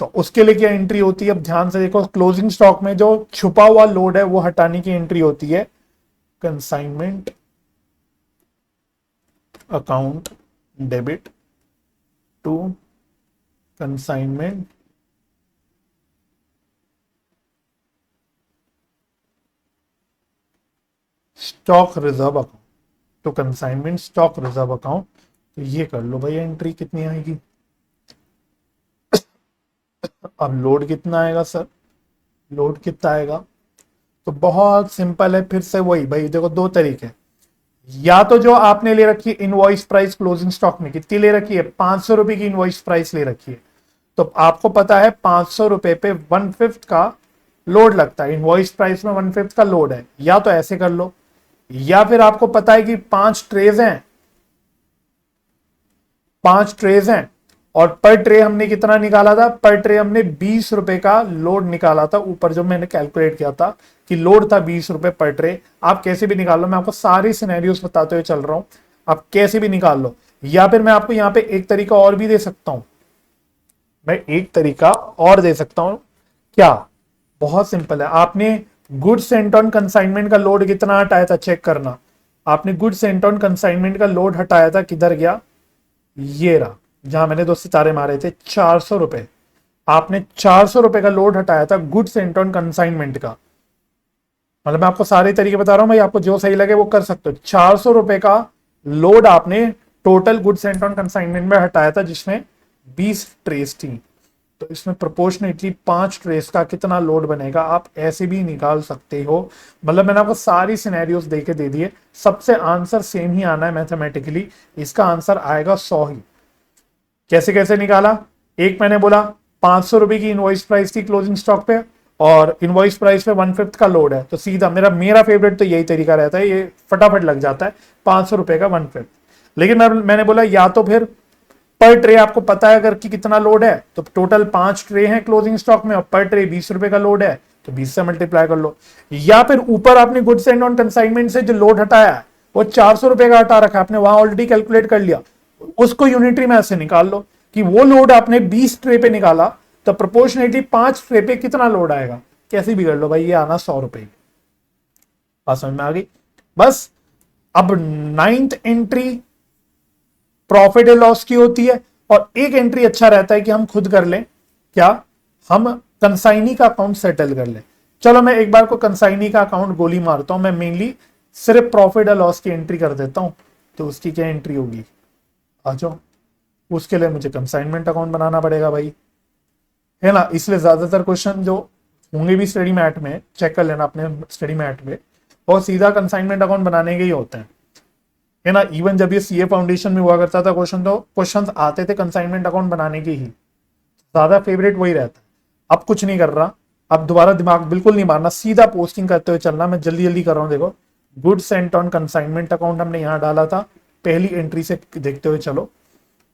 तो उसके लिए क्या एंट्री होती है, अब ध्यान से देखो, क्लोजिंग स्टॉक में जो छुपा हुआ लोड है वो हटाने की एंट्री होती है consignment account debit to consignment stock reserve account, तो कंसाइनमेंट स्टॉक रिजर्व अकाउंट। तो ये कर लो भाई, एंट्री कितनी आएगी, अब लोड कितना आएगा सर, लोड कितना आएगा, तो बहुत सिंपल है, फिर से वही भाई देखो, दो तरीके, या तो जो आपने ले रखी है इनवॉइस प्राइस क्लोजिंग स्टॉक में कितनी ले रखी है, 500 रुपए की इनवॉइस प्राइस ले रखी है, तो आपको पता है 500 रुपए पे 1/5 का लोड लगता है, इनवॉइस प्राइस में 1/5 का लोड है, या तो ऐसे कर लो, या फिर आपको पता है कि 5 ट्रेज हैं, 5 ट्रेज हैं और पर ट्रे हमने कितना निकाला था, पर ट्रे हमने 20 रुपए का लोड निकाला था, ऊपर जो मैंने कैलकुलेट किया था कि लोड था 20 रुपए पर ट्रे। आप कैसे भी निकाल लो, मैं आपको सारे सिनेरियोस बताते हुए चल रहा हूं, आप कैसे भी निकाल लो, या फिर मैं आपको यहां पे एक तरीका और भी दे सकता हूं, मैं एक तरीका और दे सकता हूं, क्या, बहुत सिंपल है, आपने गुड्स सेंट ऑन कंसाइनमेंट का लोड कितना हटाया था, चेक करना, आपने गुड्स सेंट ऑन कंसाइनमेंट का लोड हटाया था, किधर गया, ये रहा, जहां मैंने 2 सितारे मारे थे, 400 रुपए, आपने 400 रुपए का लोड हटाया था गुड्स सेंट ऑन कंसाइनमेंट का, मतलब मैं आपको सारे तरीके बता रहा हूं भाई, आपको जो सही लगे वो कर सकते हो। 400 रुपए का लोड आपने total goods sent on consignment में हटाया था, जिसमें 20 ट्रेस थी। तो इसमें प्रोपोर्शनेटली 5 ट्रेस का कितना लोड बनेगा आप ऐसे भी निकाल सकते हो। मतलब मैंने आपको सारी सिनेरियोस दे के दे दिए, सबसे आंसर सेम ही आना है मैथमेटिकली। इसका आंसर आएगा 100 ही। कैसे कैसे निकाला? एक मैंने बोला 500 रुपए की इनवॉइस प्राइस थी क्लोजिंग स्टॉक पे, और इनवॉइस प्राइस पे 1/5 का लोड है, तो सीधा मेरा मेरा फेवरेट तो यही तरीका रहता है, ये फटाफट लग जाता है। 500 रुपए का 1/5। लेकिन मैंने बोला या तो फिर पर ट्रे आपको पता है अगर कि कितना लोड है, तो टोटल 5 ट्रे हैं क्लोजिंग स्टॉक में और पर ट्रे 20 रुपए का लोड है, तो 20 से मल्टीप्लाई कर लो। या फिर ऊपर आपने गुड्स एंड ऑन कंसाइनमेंट से जो लोड हटाया है वो 400 रुपए का हटा रखा है आपने, वहां ऑलरेडी कैलकुलेट कर लिया, उसको यूनिटरी में ऐसे निकाल लो कि वो लोड आपने 20 ट्रे पे निकाला, तो प्रोपोर्शनेटली 5 ट्रे पे कितना लोड आएगा, कैसे भी कर लो भाई, ये आना 100 रुपए। बात समझ में आ गई? बस अब 9th entry profit and loss की होती है, और एक एंट्री अच्छा रहता है कि हम खुद कर लें, क्या हम कंसाइनी का अकाउंट सेटल कर लें। चलो मैं एक बार को कंसाइनी का अकाउंट गोली मारता हूं, मैं मेनली सिर्फ प्रॉफिट एंड लॉस की एंट्री कर देता हूं। तो उसकी क्या एंट्री होगी, आ जाओ। उसके लिए मुझे कंसाइनमेंट अकाउंट बनाना पड़ेगा भाई, है ना। इसलिए ज्यादातर क्वेश्चन जो होंगे भी स्टडी मैट में, चेक कर लेना अपने स्टडी मैट में, और सीधा कंसाइनमेंट अकाउंट बनाने के ही होते हैं, है ना। इवन जब ये सीए फाउंडेशन में हुआ करता था क्वेश्चन, तो क्वेश्चंस आते थे कंसाइनमेंट अकाउंट बनाने के ही, ज्यादा फेवरेट वही रहता है। अब कुछ नहीं कर रहा, अब दोबारा दिमाग बिल्कुल नहीं मारना, सीधा पोस्टिंग करते हुए चलना। मैं जल्दी जल्दी कर रहा हूं, देखो goods sent on consignment account हमने यहां डाला था, पहली एंट्री से देखते हुए चलो।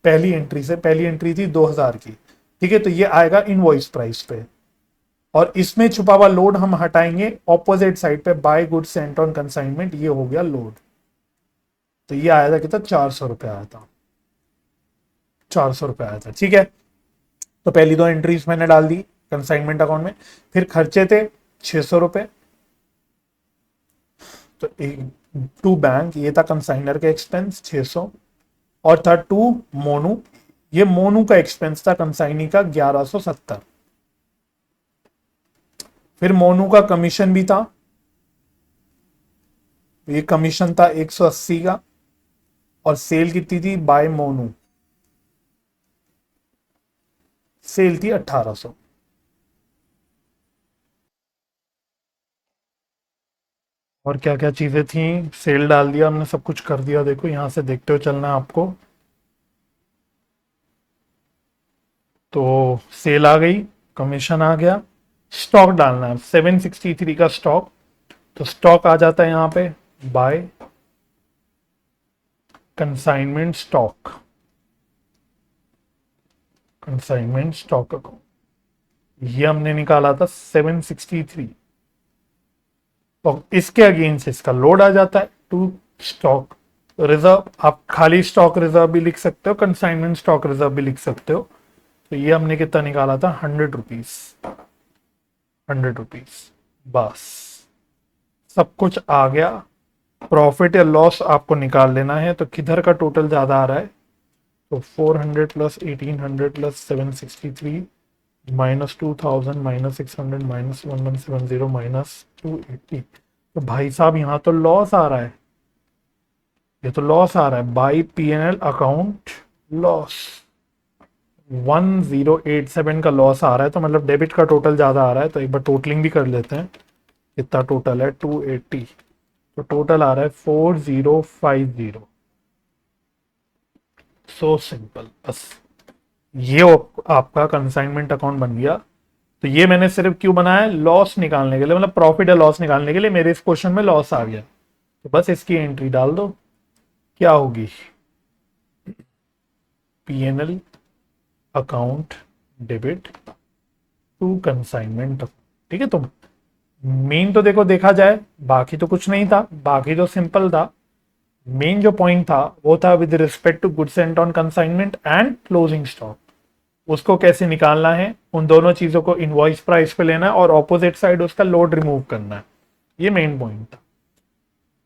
पहली एंट्री थी 2000 की, ठीक है। तो ये आएगा इनवॉइस प्राइस पे, और इसमें छुपा हुआ लोड हम हटाएंगे ऑपोजिट साइड पे, by goods sent on consignment, ये हो गया लोड। तो ये आया था कितना, 400 रुपए आया था, 400 रुपए आया था, ठीक है। तो पहली दो एंट्रीज मैंने डाल दी कंसाइनमेंट अकाउंट में। फिर खर्चे थे 600 रुपए, तो टू बैंक, ये था कंसाइनर का एक्सपेंस 600, और था टू मोनू, ये मोनू का एक्सपेंस था कंसाइनी का 1170। फिर मोनू का कमीशन भी था, ये कमीशन था 180 का, और सेल कितनी थी बाय मोनू, सेल थी 1800। और क्या क्या चीजें थी, सेल डाल दिया हमने, सब कुछ कर दिया। देखो यहां से देखते हुए चलना है आपको। तो सेल आ गई, कमीशन आ गया, स्टॉक डालना है 763 का स्टॉक। तो स्टॉक आ जाता है यहां पे by consignment stock, consignment stock account, ये हमने निकाला था 763। तो इसके अगेंस्ट इसका लोड आ जाता है टू स्टॉक रिजर्व। आप खाली स्टॉक रिजर्व भी लिख सकते हो, कंसाइनमेंट स्टॉक रिजर्व भी लिख सकते हो। तो ये हमने कितना निकाला था, 100 रुपीज, 100 रुपीज, बस सब कुछ आ गया। प्रॉफिट या लॉस आपको निकाल लेना है, तो किधर का टोटल ज्यादा आ रहा है, तो 400 plus 1800 plus 763 minus 2000 minus 600 minus 1170 minus 280। तो भाई साहब यहाँ तो लॉस आ रहा है, ये तो लॉस आ रहा है बाई पीएनएल अकाउंट लॉस, 1087 का लॉस आ रहा है। तो मतलब डेबिट का टोटल ज्यादा आ रहा है, तो एक बार टोटलिंग भी कर लेते हैं। कितना टोटल है, 280, तो टोटल आ रहा है 4050। सो सिंपल, बस ये आपका कंसाइनमेंट अकाउंट बन गया। तो ये मैंने सिर्फ क्यों बनाया, लॉस निकालने के लिए, मतलब प्रॉफिट या लॉस निकालने के लिए। मेरे इस क्वेश्चन में लॉस आ गया, तो बस इसकी एंट्री डाल दो, क्या होगी, PNL account debit to consignment, ठीक है। तो मेन तो देखो देखा जाए बाकी तो कुछ नहीं था, बाकी तो सिंपल था। मेन जो पॉइंट था वो था with respect to goods sent on consignment and closing stock, उसको कैसे निकालना है, उन दोनों चीजों को इनवॉइस प्राइस पे लेना है और ऑपोजिट साइड उसका लोड रिमूव करना है, ये मेन पॉइंट था,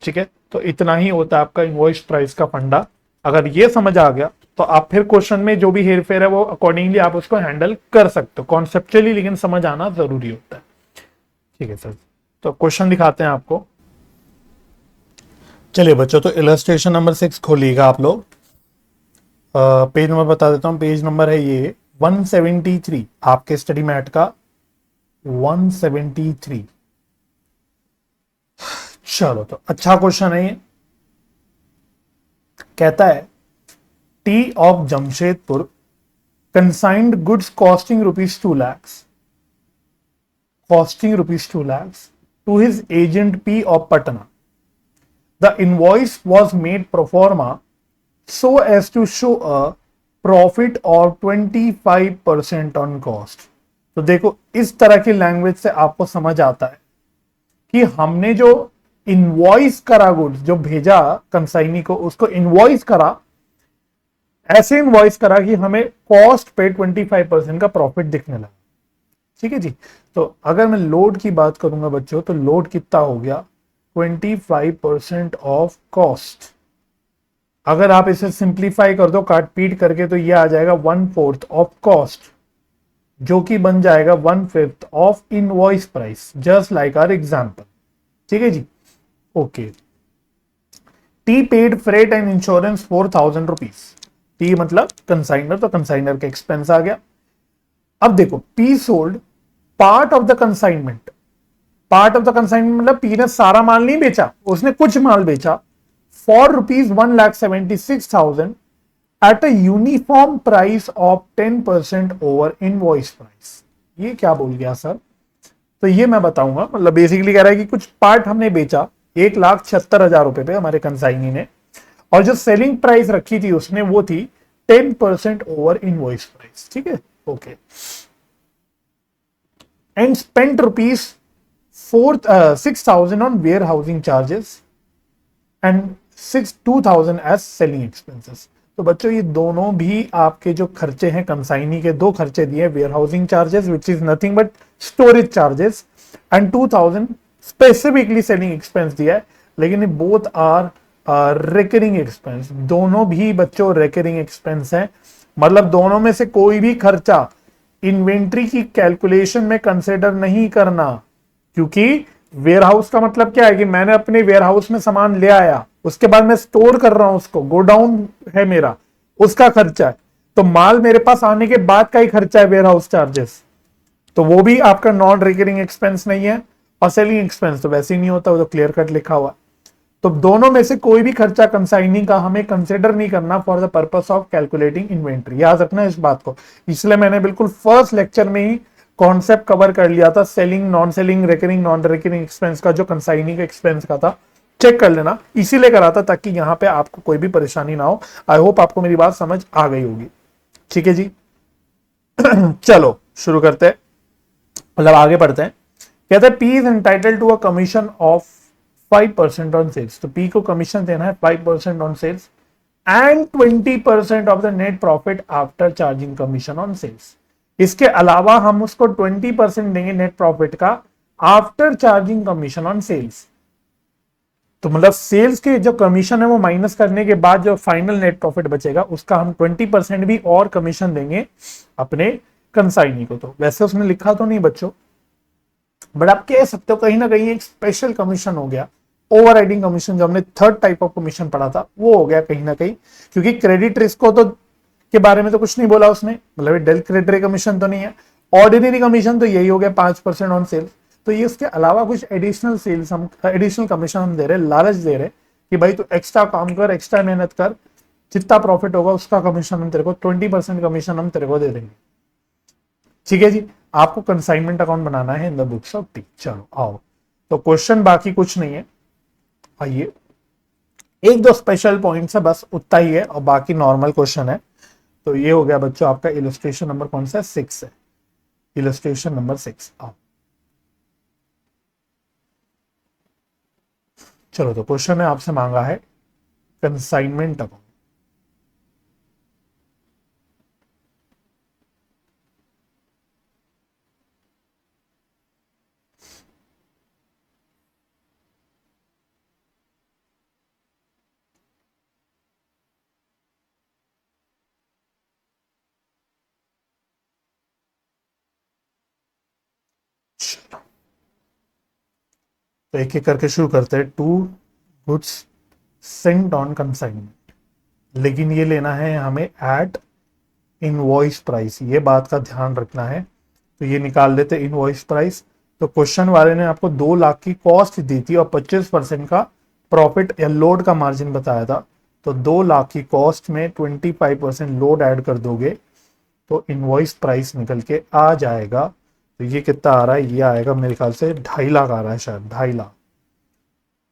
ठीक है। तो इतना ही होता है आपका इनवॉइस प्राइस का फंडा। अगर ये समझ आ गया तो आप फिर क्वेश्चन में जो भी हेर फेर है वो अकॉर्डिंगली आप उसको हैंडल कर सकते हो कॉन्सेप्चुअली, लेकिन समझ आना जरूरी होता है, ठीक है सर। तो क्वेश्चन दिखाते हैं आपको। चलिए बच्चों, तो इलस्ट्रेशन नंबर 6 खोलिएगा आप लोग। पेज नंबर बता देता हूं, पेज नंबर है ये 173 आपके स्टडी मैट का 173। चलो, तो अच्छा क्वेश्चन है ये। कहता है T of Jamshedpur consigned goods costing ₹2 lakhs to his agent P of Patna. The invoice was made pro forma so as to show a profit of 25% on cost. तो देखो, इस तरह की लैंग्वेज से आपको समझ आता है कि हमने जो इनवॉइस करा गुड्स, जो भेजा कंसाइनी को, उसको इनवॉइस करा, ऐसे इनवॉइस करा कि हमें कॉस्ट पे 25% का प्रॉफिट दिखने लगा। ठीक है जी। तो अगर मैं लोड की बात करूंगा बच्चों, तो लोड कितना हो गया, 25% ऑफ कॉस्ट। अगर आप इसे सिंप्लीफाई कर दो काट पीट करके, तो ये आ जाएगा 1/4 ऑफ कॉस्ट, जो कि बन जाएगा 1/5 of invoice price, just like our example. ठीक है जी। Okay. T paid freight and insurance ₹4,000। T मतलब कंसाइनर, तो कंसाइनर का एक्सपेंस आ गया। अब देखो, P sold part of the consignment. Part of the consignment मतलब पी ने सारा माल नहीं बेचा, उसने कुछ माल बेचा for ₹1,76,000 at a uniform price of 10% over invoice price. ये क्या बोल गया सर? तो ये मैं बताऊंगा। मतलब बेसिकली कह रहा है कि कुछ पार्ट हमने बेचा ₹1,76,000 पे हमारे कंसाइनी ने, और जो सेलिंग प्राइस रखी थी उसने, वो थी 10% ओवर इनवॉइस प्राइस। ठीक है, okay. And spent ₹6,000 on warehousing charges and 2,000 as selling expenses. तो बच्चों, ये दोनों भी आपके जो खर्चे हैं, कंसाइनी के दो खर्चे दिए, warehousing charges which is nothing but storage charges, and 2,000 specifically selling expense दिया है। लेकिन बोथ आर रिकरिंग एक्सपेंस, दोनों भी बच्चों रिकरिंग एक्सपेंस है। मतलब दोनों में से कोई भी खर्चा इन्वेंट्री की कैलकुलेशन में कंसिडर नहीं करना, क्योंकि वेयर हाउस का मतलब क्या है कि मैंने अपने वेयर हाउस में सामान ले आया, उसके बाद मैं स्टोर कर रहा हूं उसको, गोडाउन है मेरा, उसका खर्चा है। तो माल मेरे पास आने के बाद का ही खर्चा है वेयर हाउस चार्जेस, तो वो भी आपका नॉन रिकरिंग एक्सपेंस नहीं है। और सेलिंग एक्सपेंस तो वैसे ही नहीं होता, वो तो क्लियर कट लिखा हुआ। तो दोनों में से कोई भी खर्चा कंसाइनिंग का हमें कंसिडर नहीं करना for the purpose of calculating inventory. याद रखना इस बात को। इसलिए मैंने बिल्कुल फर्स्ट लेक्चर में ही कॉन्सेप्ट कवर कर लिया था, selling, non selling, recurring, non recurring expense का, जो कंसाइनिंग का एक्सपेंस का था। चेक कर लेना, इसीलिए करा था ताकि यहां पे आपको कोई भी परेशानी ना हो। आई होप आपको मेरी बात समझ आ गई होगी। ठीक है जी। चलो शुरू करते हैं, मतलब आगे बढ़ते हैं। कहते हैं P is entitle to a commission of 5% on sales. तो पी को कमीशन देना है 5% on sales and 20% of the net profit after charging commission on sales. इसके अलावा हम उसको 20% देंगे नेट प्रॉफिट का after charging commission on sales. तो मतलब सेल्स के जो कमीशन है वो माइनस करने के बाद जो फाइनल नेट प्रॉफिट बचेगा, उसका हम 20% भी और कमीशन देंगे अपने कंसाइनी को। तो वैसे उसने लिखा तो नहीं बच्चों, बट आप कह सकते हो कहीं ना कहीं एक स्पेशल कमीशन हो गया। ओवर राइडिंग कमीशन, जो हमने थर्ड टाइप ऑफ कमीशन पढ़ा था, वो हो गया कहीं ना कहीं, क्योंकि क्रेडिट रिस्क को तो के बारे में तो कुछ नहीं बोला उसने, मतलब डेल क्रेडिट कमीशन तो नहीं है। ऑर्डिनरी कमीशन तो यही हो गया 5% ऑन सेल्स। तो ये उसके अलावा कुछ एडिशनल सेल्स हम, एडिशनल कमीशन हम दे रहे, लालच दे रहे कि भाई तू एक्स्ट्रा काम कर, एक्स्ट्रा मेहनत कर, जितना प्रॉफिट होगा उसका कमीशन हम तेरे को 20% कमीशन हम तेरे को दे देंगे। ठीक है जी। आपको कंसाइनमेंट अकाउंट बनाना है इन द बुक्स ऑफ टी। चलो आओ, तो क्वेश्चन बाकी कुछ नहीं है। आइए, एक दो स्पेशल पॉइंट्स है बस, उतना ही है, और बाकी नॉर्मल क्वेश्चन है। तो ये हो गया बच्चों आपका इलस्ट्रेशन नंबर कौन सा है, 6 है। इलस्ट्रेशन नंबर 6 आओ। चलो, तो क्वेश्चन ने आपसे मांगा है कंसाइनमेंट अकाउंट। तो एक एक करके शुरू करते हैं। To goods sent on consignment, लेकिन ये लेना है हमें एट इनवॉइस प्राइस, ये बात का ध्यान रखना है। तो ये निकाल लेते इनवॉइस प्राइस। तो क्वेश्चन वाले ने आपको 2 लाख की कॉस्ट दी थी और 25% का प्रॉफिट या लोड का मार्जिन बताया था। तो 2 लाख की कॉस्ट में 25% लोड ऐड कर दोगे तो इनवॉइस प्राइस निकल के आ जाएगा। तो ये कितना आ रहा है, ये आएगा मेरे ख्याल से 2.5 लाख आ रहा है, शायद 2.5 लाख।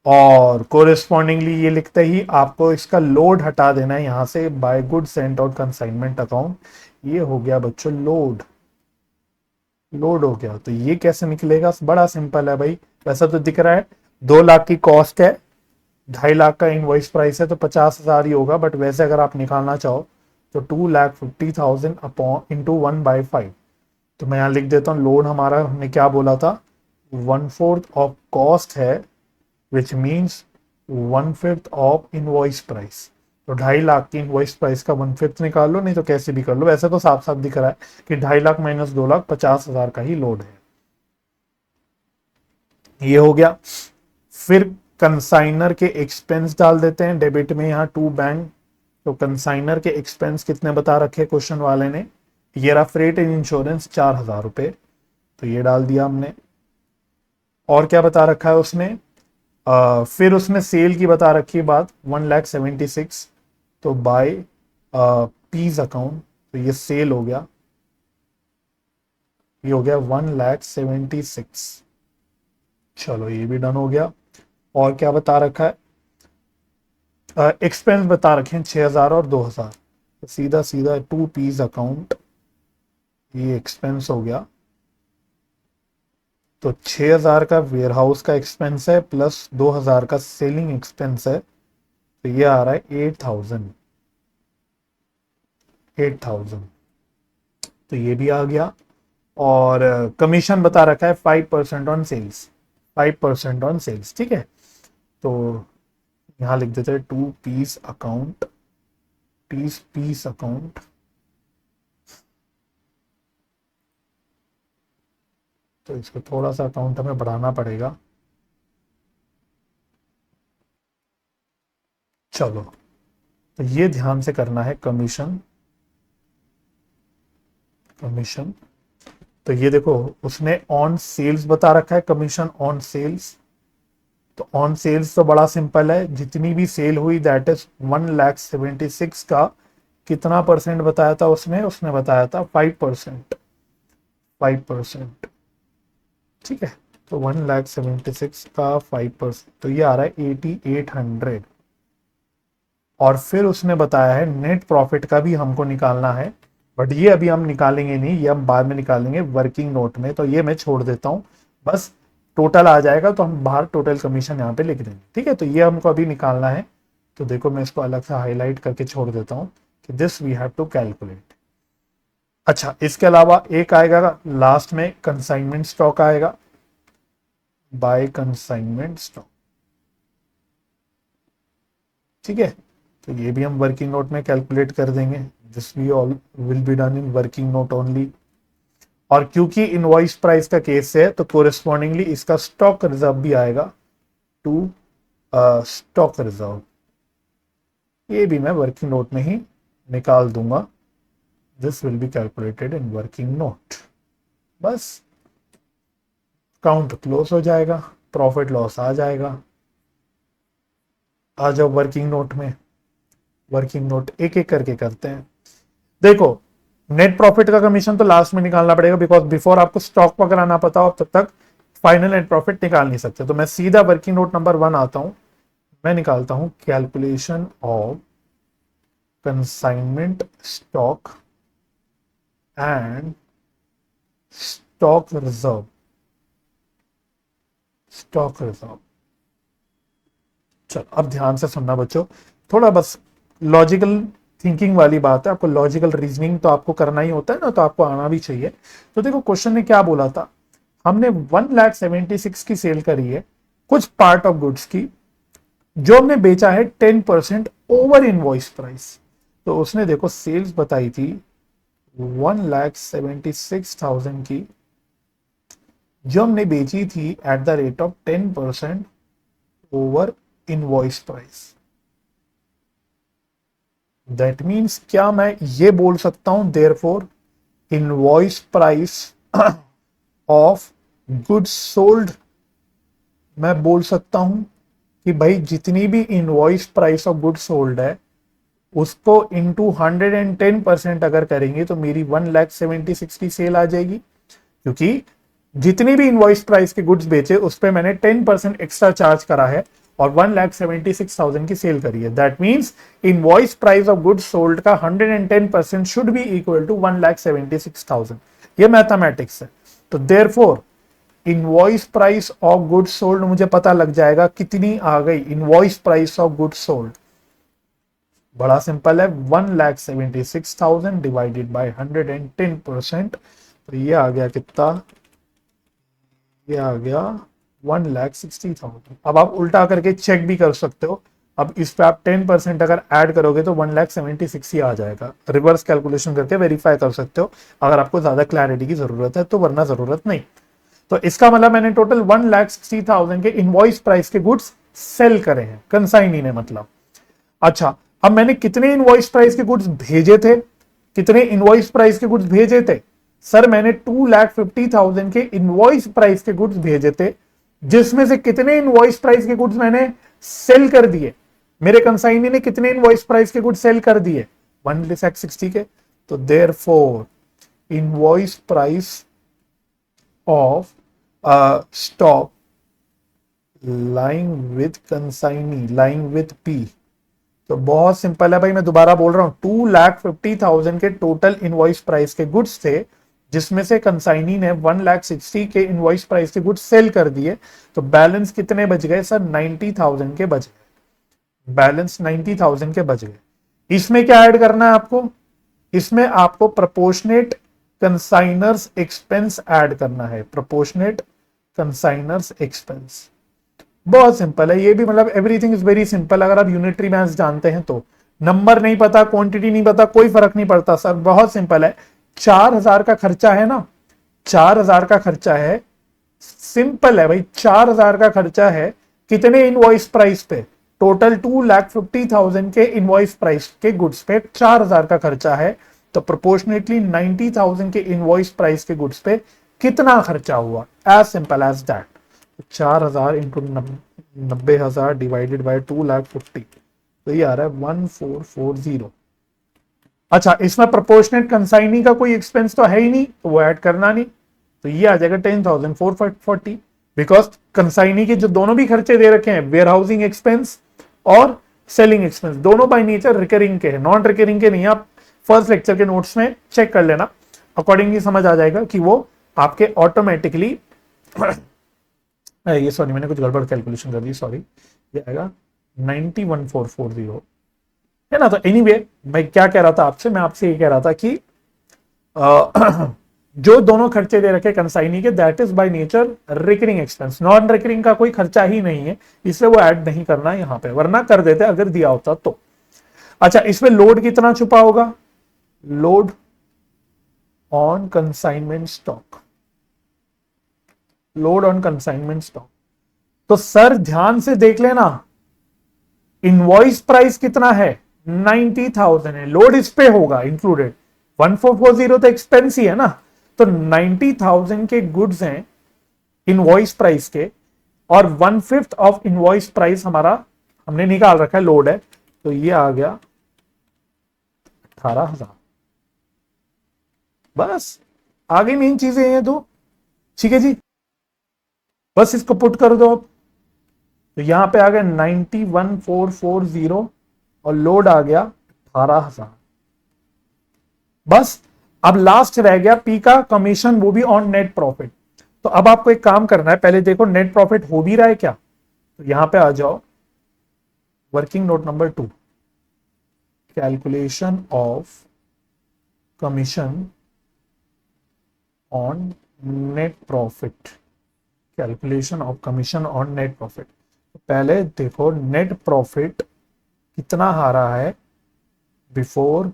और कोरिस्पॉन्डिंगली ये लिखते ही आपको इसका लोड हटा देना है यहां से, by good sent out consignment account. ये हो गया बच्चों लोड, लोड हो गया। तो ये कैसे निकलेगा, बड़ा सिंपल है भाई। वैसा तो दिख रहा है 2 लाख की कॉस्ट है, 2.5 लाख का इनवॉइस प्राइस है, तो 50,000 ही होगा। बट वैसे अगर आप निकालना चाहो तो 2,50,000 अपॉन इंटू 1/5। तो मैं यहाँ लिख देता हूँ, लोड हमारा हमने क्या बोला था, 1/4 ऑफ कॉस्ट है, which means 1/5 of invoice price. तो 2.5 लाख की इनवॉइस प्राइस का 1/5 निकाल लो, नहीं तो कैसे भी कर लो। वैसे तो साफ साफ दिख रहा है कि 2.5 लाख माइनस 2 लाख 50,000 का ही लोड है। ये हो गया। फिर कंसाइनर के एक्सपेंस डाल देते हैं डेबिट में, यहाँ टू बैंक। तो कंसाइनर के एक्सपेंस कितने बता रखे क्वेश्चन वाले ने, ये रहा फ्रेट एंड इंश्योरेंस 4,000 रुपए, तो ये डाल दिया हमने। और क्या बता रखा है उसने, फिर उसने सेल की बता रखी है बात, 1,76,000। तो बाय पीज अकाउंट, तो ये सेल हो गया, ये हो गया 1,76,000। चलो ये भी डन हो गया। और क्या बता रखा है, एक्सपेंस बता रखे हैं 6,000 और 2,000। तो सीधा सीधा टू पीस अकाउंट, ये एक्सपेंस हो गया। तो 6,000 का वेयरहाउस का एक्सपेंस है प्लस 2,000 का सेलिंग एक्सपेंस है, तो ये आ रहा है 8,000। तो ये भी आ गया। और कमीशन बता रखा है 5% ऑन सेल्स, 5% ऑन सेल्स, ठीक है। तो यहाँ लिख देते हैं to P's account, P's account. तो इसको थोड़ा सा अकाउंट हमें बढ़ाना पड़ेगा। चलो, तो ये ध्यान से करना है, कमीशन, कमीशन। तो ये देखो उसने ऑन सेल्स बता रखा है, कमीशन ऑन सेल्स। तो ऑन सेल्स तो बड़ा सिंपल है, जितनी भी सेल हुई दैट इज 1,76,000 का कितना परसेंट बताया था उसने, उसने बताया था 5%, 5%, ठीक है। तो 1,76,000 का 5%, तो ये आ रहा है 8,800। और फिर उसने बताया है नेट प्रॉफिट का भी हमको निकालना है, बट ये अभी हम निकालेंगे नहीं, ये हम बाद में निकालेंगे वर्किंग नोट में। तो ये मैं छोड़ देता हूँ, बस टोटल आ जाएगा तो हम बाहर टोटल कमीशन यहाँ पे लिख देंगे, ठीक है। तो ये हमको अभी निकालना है। तो देखो मैं इसको अलग से हाईलाइट करके छोड़ देता हूँ कि this we have to calculate. अच्छा, इसके अलावा एक आएगा लास्ट में, कंसाइनमेंट स्टॉक आएगा, बाय कंसाइनमेंट स्टॉक, ठीक है। तो ये भी हम वर्किंग नोट में कैलकुलेट कर देंगे, this we all will be done in working note only. और क्योंकि इनवॉइस प्राइस का केस है तो कोरिस्पॉन्डिंगली इसका स्टॉक रिजर्व भी आएगा, टू स्टॉक रिजर्व, ये भी मैं वर्किंग नोट में ही निकाल दूंगा। This will be calculated in working note. बस काउंट क्लोज हो जाएगा, प्रॉफिट लॉस आ जाएगा। आ जाओ वर्किंग नोट में, वर्किंग नोट एक एक करके करते हैं। देखो नेट प्रॉफिट का कमीशन तो लास्ट में निकालना पड़ेगा, बिकॉज बिफोर आपको स्टॉक वगैरह ना पता हो तब तक फाइनल नेट प्रॉफिट निकाल नहीं सकते। तो मैं सीधा वर्किंग नोट नंबर 1 आता हूं, मैं निकालता हूं calculation of consignment stock and stock reserve, stock reserve. चलो अब ध्यान से सुनना बच्चों, थोड़ा बस लॉजिकल थिंकिंग वाली बात है, आपको लॉजिकल रीजनिंग तो आपको करना ही होता है ना, तो आपको आना भी चाहिए। तो देखो क्वेश्चन ने क्या बोला था, हमने 1,76,000 की सेल करी है, कुछ पार्ट ऑफ गुड्स की, जो हमने बेचा है 10% ओवर इनवॉइस प्राइस। तो उसने देखो सेल्स बताई थी 1,76,000 की, जो हमने बेची थी at the rate of 10% over invoice price. That means क्या मैं ये बोल सकता हूं therefore invoice price of goods sold, मैं बोल सकता हूं कि भाई जितनी भी invoice price of goods sold है उसको इंटू 110% अगर करेंगे तो मेरी 1,76,000 की सेल आ जाएगी, क्योंकि जितनी भी इनवॉइस प्राइस के गुड्स बेचे उस पर मैंने 10% एक्स्ट्रा चार्ज करा है और 1,76,000 की सेल करी है। That means invoice price of goods sold का 110% शुड बी इक्वल टू 1,76,000। ये मैथमेटिक्स है। तो therefore invoice price of goods sold मुझे पता लग जाएगा कितनी आ गई invoice price of goods sold. बड़ा सिंपल है, 1,76,000 डिवाइडेड बाय 110%, तो ये आ गया कितना, ये आ गया 1,60,000। अब आप उल्टा करके चेक भी कर सकते हो। अब इस पे आप 10% अगर ऐड करोगे तो 1,76,000 ही आ जाएगा। रिवर्स कैलकुलेशन करके वेरीफाई कर सकते हो अगर आपको ज्यादा क्लैरिटी की जरूरत है तो, वरना जरूरत नहीं। तो इसका मतलब मैंने टोटल 1,60,000 के इनवॉइस प्राइस के गुड्स सेल करे हैं कंसाइनी ने, मतलब। अच्छा, अब मैंने कितने इनवॉइस प्राइस के गुड्स भेजे थे, कितने इनवॉइस प्राइस के गुड्स भेजे थे? सर मैंने 2,50,000 के इनवॉइस प्राइस के गुड्स भेजे थे, जिसमें से कितने इनवॉइस प्राइस के गुड्स मैंने सेल कर दिए? मेरे कंसाइनी ने कितने इनवॉइस प्राइस के गुड्स सेल कर दिए? 1,60,000 के। तो therefore invoice price of stock lying with consignee, lying with P, तो बहुत सिंपल है भाई, मैं दोबारा बोल रहा हूं, 2,50,000 के टोटल इनवॉइस प्राइस के गुड्स थे, जिसमें से कंसाइनी ने 1,60,000 के इनवॉइस प्राइस के गुड्स सेल कर दिए। तो बैलेंस कितने बच गए सर? 90,000 के बच गए। बैलेंस 90,000 के बच गए। इसमें क्या ऐड करना है आपको? इसमें आपको प्रोपोर्शनेट कंसाइनर्स एक्सपेंस ऐड करना है। प्रोपोर्शनेट कंसाइनर्स एक्सपेंस बहुत सिंपल है ये भी, मतलब एवरीथिंग इज वेरी सिंपल। अगर आप यूनिटरी मैथ्स जानते हैं तो, नंबर नहीं पता, क्वांटिटी नहीं पता, कोई फर्क नहीं पड़ता सर, बहुत सिंपल है। 4,000 का खर्चा है ना, 4,000 का खर्चा है, सिंपल है भाई, 4,000 का खर्चा है कितने इनवॉइस प्राइस पे? टोटल 2,50,000 के इनवॉइस प्राइस के गुड्स पे 4,000 का खर्चा है, तो प्रोपोर्शनेटली 90,000 के इनवॉइस प्राइस के गुड्स पे कितना खर्चा हुआ? As simple as that. 4,000 into 90,000 divided by 2,50,000, तो ये आ रहा है 1,440। अच्छा, इसमें प्रोपोर्शनेट कंसाइनी का कोई एक्सपेंस तो है ही नहीं, तो वो ऐड करना नहीं, तो ये आ जाएगा 10,440। बिकॉज कंसाइनी के जो दोनों भी खर्चे दे रखे हैं, वेयर हाउसिंग एक्सपेंस और सेलिंग एक्सपेंस, दोनों बाय नेचर रिकरिंग के हैं, नॉन रिकरिंग के नहीं। आप फर्स्ट लेक्चर के नोट्स में चेक कर लेना, अकॉर्डिंगली समझ आ जाएगा कि वो आपके ऑटोमेटिकली ये सॉरी मैंने कुछ गड़बड़ कैलकुलेशन कर दी, सॉरी, ये आएगा 91,440 है ना। तो एनीवे मैं क्या कह रहा था आपसे, मैं आपसे ये कह रहा था कि जो दोनों खर्चे दे रखे कंसाइनी के, that is by nature recurring expense, non recurring का कोई खर्चा ही नहीं है, इसलिए वो ऐड नहीं करना है यहां पे, वरना कर देते अगर दिया होता तो। अच्छा, इसमें लोड कितना छुपा होगा? Load on consignment stock, load on consignment stock. तो सर ध्यान से देख लेना, इनवॉइस प्राइस कितना है? 90,000 है, लोड इस पे होगा इंक्लूडेड, 1,440 तो एक्सपेंस ही है ना। तो 90,000 के गुड्स हैं इनवॉइस प्राइस के, और 1/5 ऑफ इनवॉइस प्राइस हमारा हमने निकाल रखा है, लोड है, तो ये आ गया 18,000। बस आगे मेन चीजें हैं दो, ठीक है जी, बस इसको पुट कर दो आप। तो यहां पे आ गया 91,440 और लोड आ गया 18,000। बस अब लास्ट रह गया पी का कमीशन, वो भी ऑन नेट प्रॉफिट। तो अब आपको एक काम करना है, पहले देखो नेट प्रॉफिट हो भी रहा है क्या। तो यहां पे आ जाओ, working note number 2, calculation of commission on net profit, calculation of commission on net profit. पहले देखो नेट प्रॉफिट कितना आ रहा है before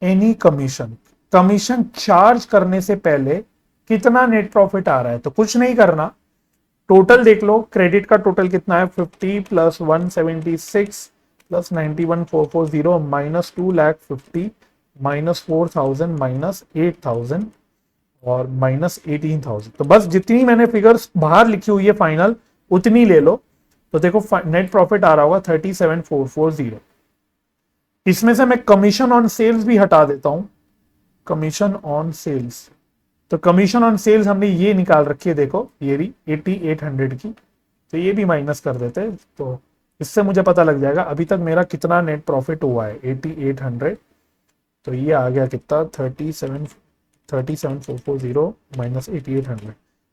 any commission, commission charge करने से पहले कितना नेट प्रॉफिट आ रहा है। तो कुछ नहीं करना, टोटल देख लो, क्रेडिट का टोटल कितना है 50 plus 176 plus 91,440 minus 2,50,000 minus 4,000 minus 8,000 और माइनस 18,000। तो बस जितनी मैंने फिगर्स बाहर लिखी हुई है फाइनल उतनी ले लो। तो देखो नेट प्रॉफिट आ रहा होगा 37,440। इसमें से मैं कमीशन ऑन सेल्स भी हटा देता हूं, कमीशन ऑन सेल्स। तो कमीशन ऑन सेल्स हमने ये निकाल रखी है, देखो ये रही 8800 की, तो ये भी माइनस कर देते हैं। तो इससे मुझे पता लग जाएगा अभी तक मेरा कितना नेट प्रॉफिट हुआ है, 8800। तो ये आ गया कितना 37,440 माइनस 8800,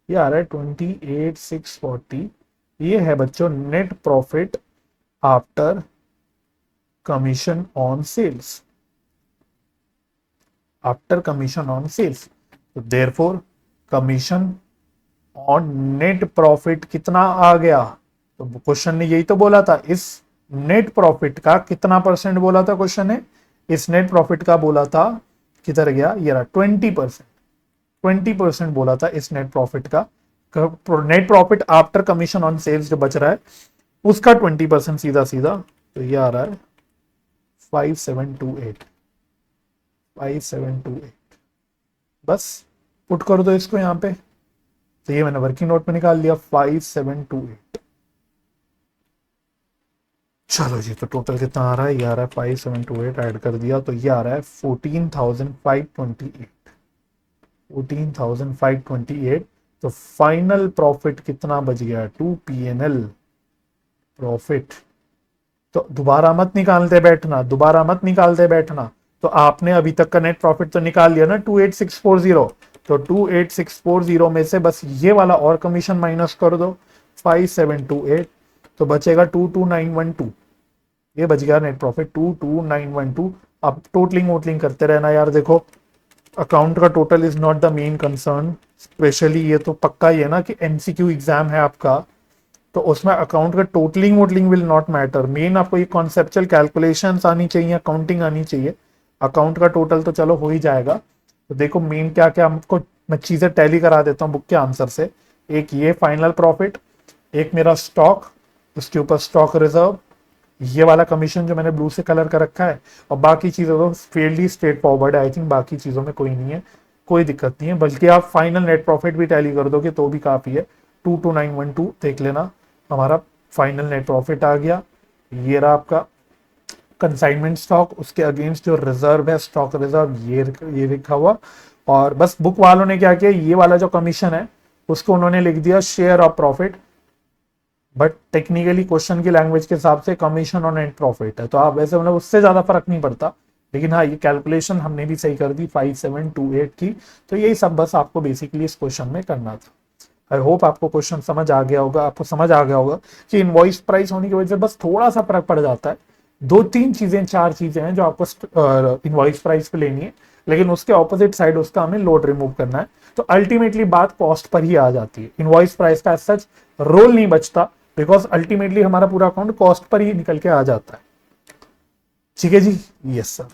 ये आ रहा है 28,640। ये है बच्चों net profit after commission on sales, after commission on sales. तो therefore commission on net profit कितना आ गया। तो क्वेश्चन ने यही तो बोला था, इस नेट प्रॉफिट का कितना परसेंट बोला था क्वेश्चन ने, इस नेट प्रॉफिट का बोला था, किधर गया ये रहा 20%, 20% बोला था इस नेट प्रॉफिट का। Net profit after commission on sales जो बच रहा है उसका 20% सीधा सीधा। तो ये आ रहा है 5728, 5728। बस पुट कर दो इसको यहाँ पे। तो ये मैंने वर्किंग नोट में निकाल लिया 5728। चलो जी, तो टोटल कितना आ रहा है, ये आ रहा है 5728 ऐड कर दिया तो ये आ रहा है 14,528, 14,528। तो फाइनल प्रॉफिट कितना बच गया, 2 PNL प्रॉफिट। तो दोबारा मत निकालते बैठना, दोबारा मत निकालते बैठना। तो आपने अभी तक का नेट प्रॉफिट तो निकाल लिया ना 28640। तो 28640 में से बस ये वाला और कमीशन माइनस कर दो 5728, तो बचेगा 22912। ये बच गया नेट प्रॉफिट 22912। अब टोटलिंग वोटलिंग करते रहना यार। देखो अकाउंट का total is not the main concern, specially ये तो पक्का ही है ना कि MCQ एग्जाम है आपका, तो उसमें अकाउंट का टोटलिंग वोटलिंग विल नॉट मैटर। मेन आपको ये कॉन्सेप्चुअल कैलकुलेशंस आनी चाहिए, अकाउंटिंग आनी चाहिए। अकाउंट का टोटल तो चलो हो ही जाएगा। तो देखो मेन क्या क्या हमको, मैं चीजें टैली करा देता हूँ बुक के आंसर से। एक ये फाइनल प्रॉफिट, एक मेरा स्टॉक, उसके ऊपर स्टॉक रिजर्व, ये वाला कमीशन जो मैंने ब्लू से कलर कर रखा है, और बाकी चीज़ों तो फेयरली स्ट्रेट फॉरवर्ड है। आई थिंक बाकी चीज़ों में कोई नहीं है, कोई दिक्कत नहीं है। बल्कि आप फाइनल नेट प्रॉफिट भी टैली कर दोगे तो भी काफ़ी है। 22912 देख लेना, हमारा फाइनल नेट प्रॉफिट आ गया। ये रहा आपका कंसाइनमेंट स्टॉक, उसके अगेंस्ट जो रिजर्व है स्टॉक रिजर्व, ये लिखा हुआ। और बस बुक वालों ने क्या किया, ये वाला जो कमीशन है उसको उन्होंने लिख दिया share of profit, but technically question की लैंग्वेज के हिसाब से कमीशन ऑन नेट प्रॉफिट है। तो आप वैसे मतलब उससे ज्यादा फर्क नहीं पड़ता, लेकिन हाँ ये कैलकुलेशन हमने भी सही कर दी 5728 की। तो यही सब बस आपको बेसिकली इस क्वेश्चन में करना था। आई होप आपको क्वेश्चन समझ आ गया होगा, आपको समझ आ गया होगा कि इनवॉइस प्राइस होने की वजह से बस थोड़ा सा फर्क पड़ जाता है। दो तीन चीजें, चार चीजें हैं जो आपको इनवॉइस प्राइस पे लेनी है, लेकिन उसके ऑपोजिट साइड उसका हमें लोड रिमूव करना है। तो अल्टीमेटली बात कॉस्ट पर ही आ जाती है, इनवॉइस प्राइस का सच रोल नहीं बचता, बिकॉज अल्टीमेटली हमारा पूरा अकाउंट कॉस्ट पर ही निकल के आ जाता है। ठीक है जी, यस सर।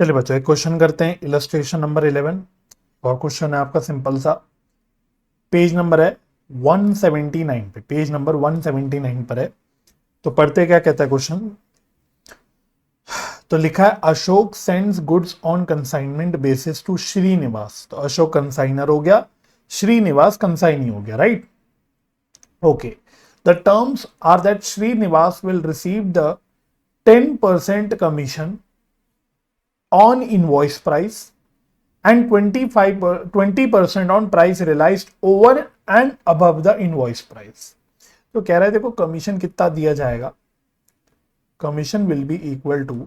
चलिए बच्चों एक क्वेश्चन करते हैं, इलस्ट्रेशन नंबर 11। और क्वेश्चन है आपका सिंपल सा, पेज नंबर है 179 पे, पेज नंबर 179 पर है। तो पढ़ते क्या कहता है क्वेश्चन। तो लिखा है Ashok sends goods on consignment basis to Shrinivas. तो अशोक कंसाइनर हो गया, श्रीनिवास कंसाइनी हो गया, right. Okay, the terms are that Shrinivas will receive the 10% commission on invoice price and 20% on price realized over and above the invoice price। तो कह रहा है देखो कमीशन कितना दिया जाएगा, commission will be equal to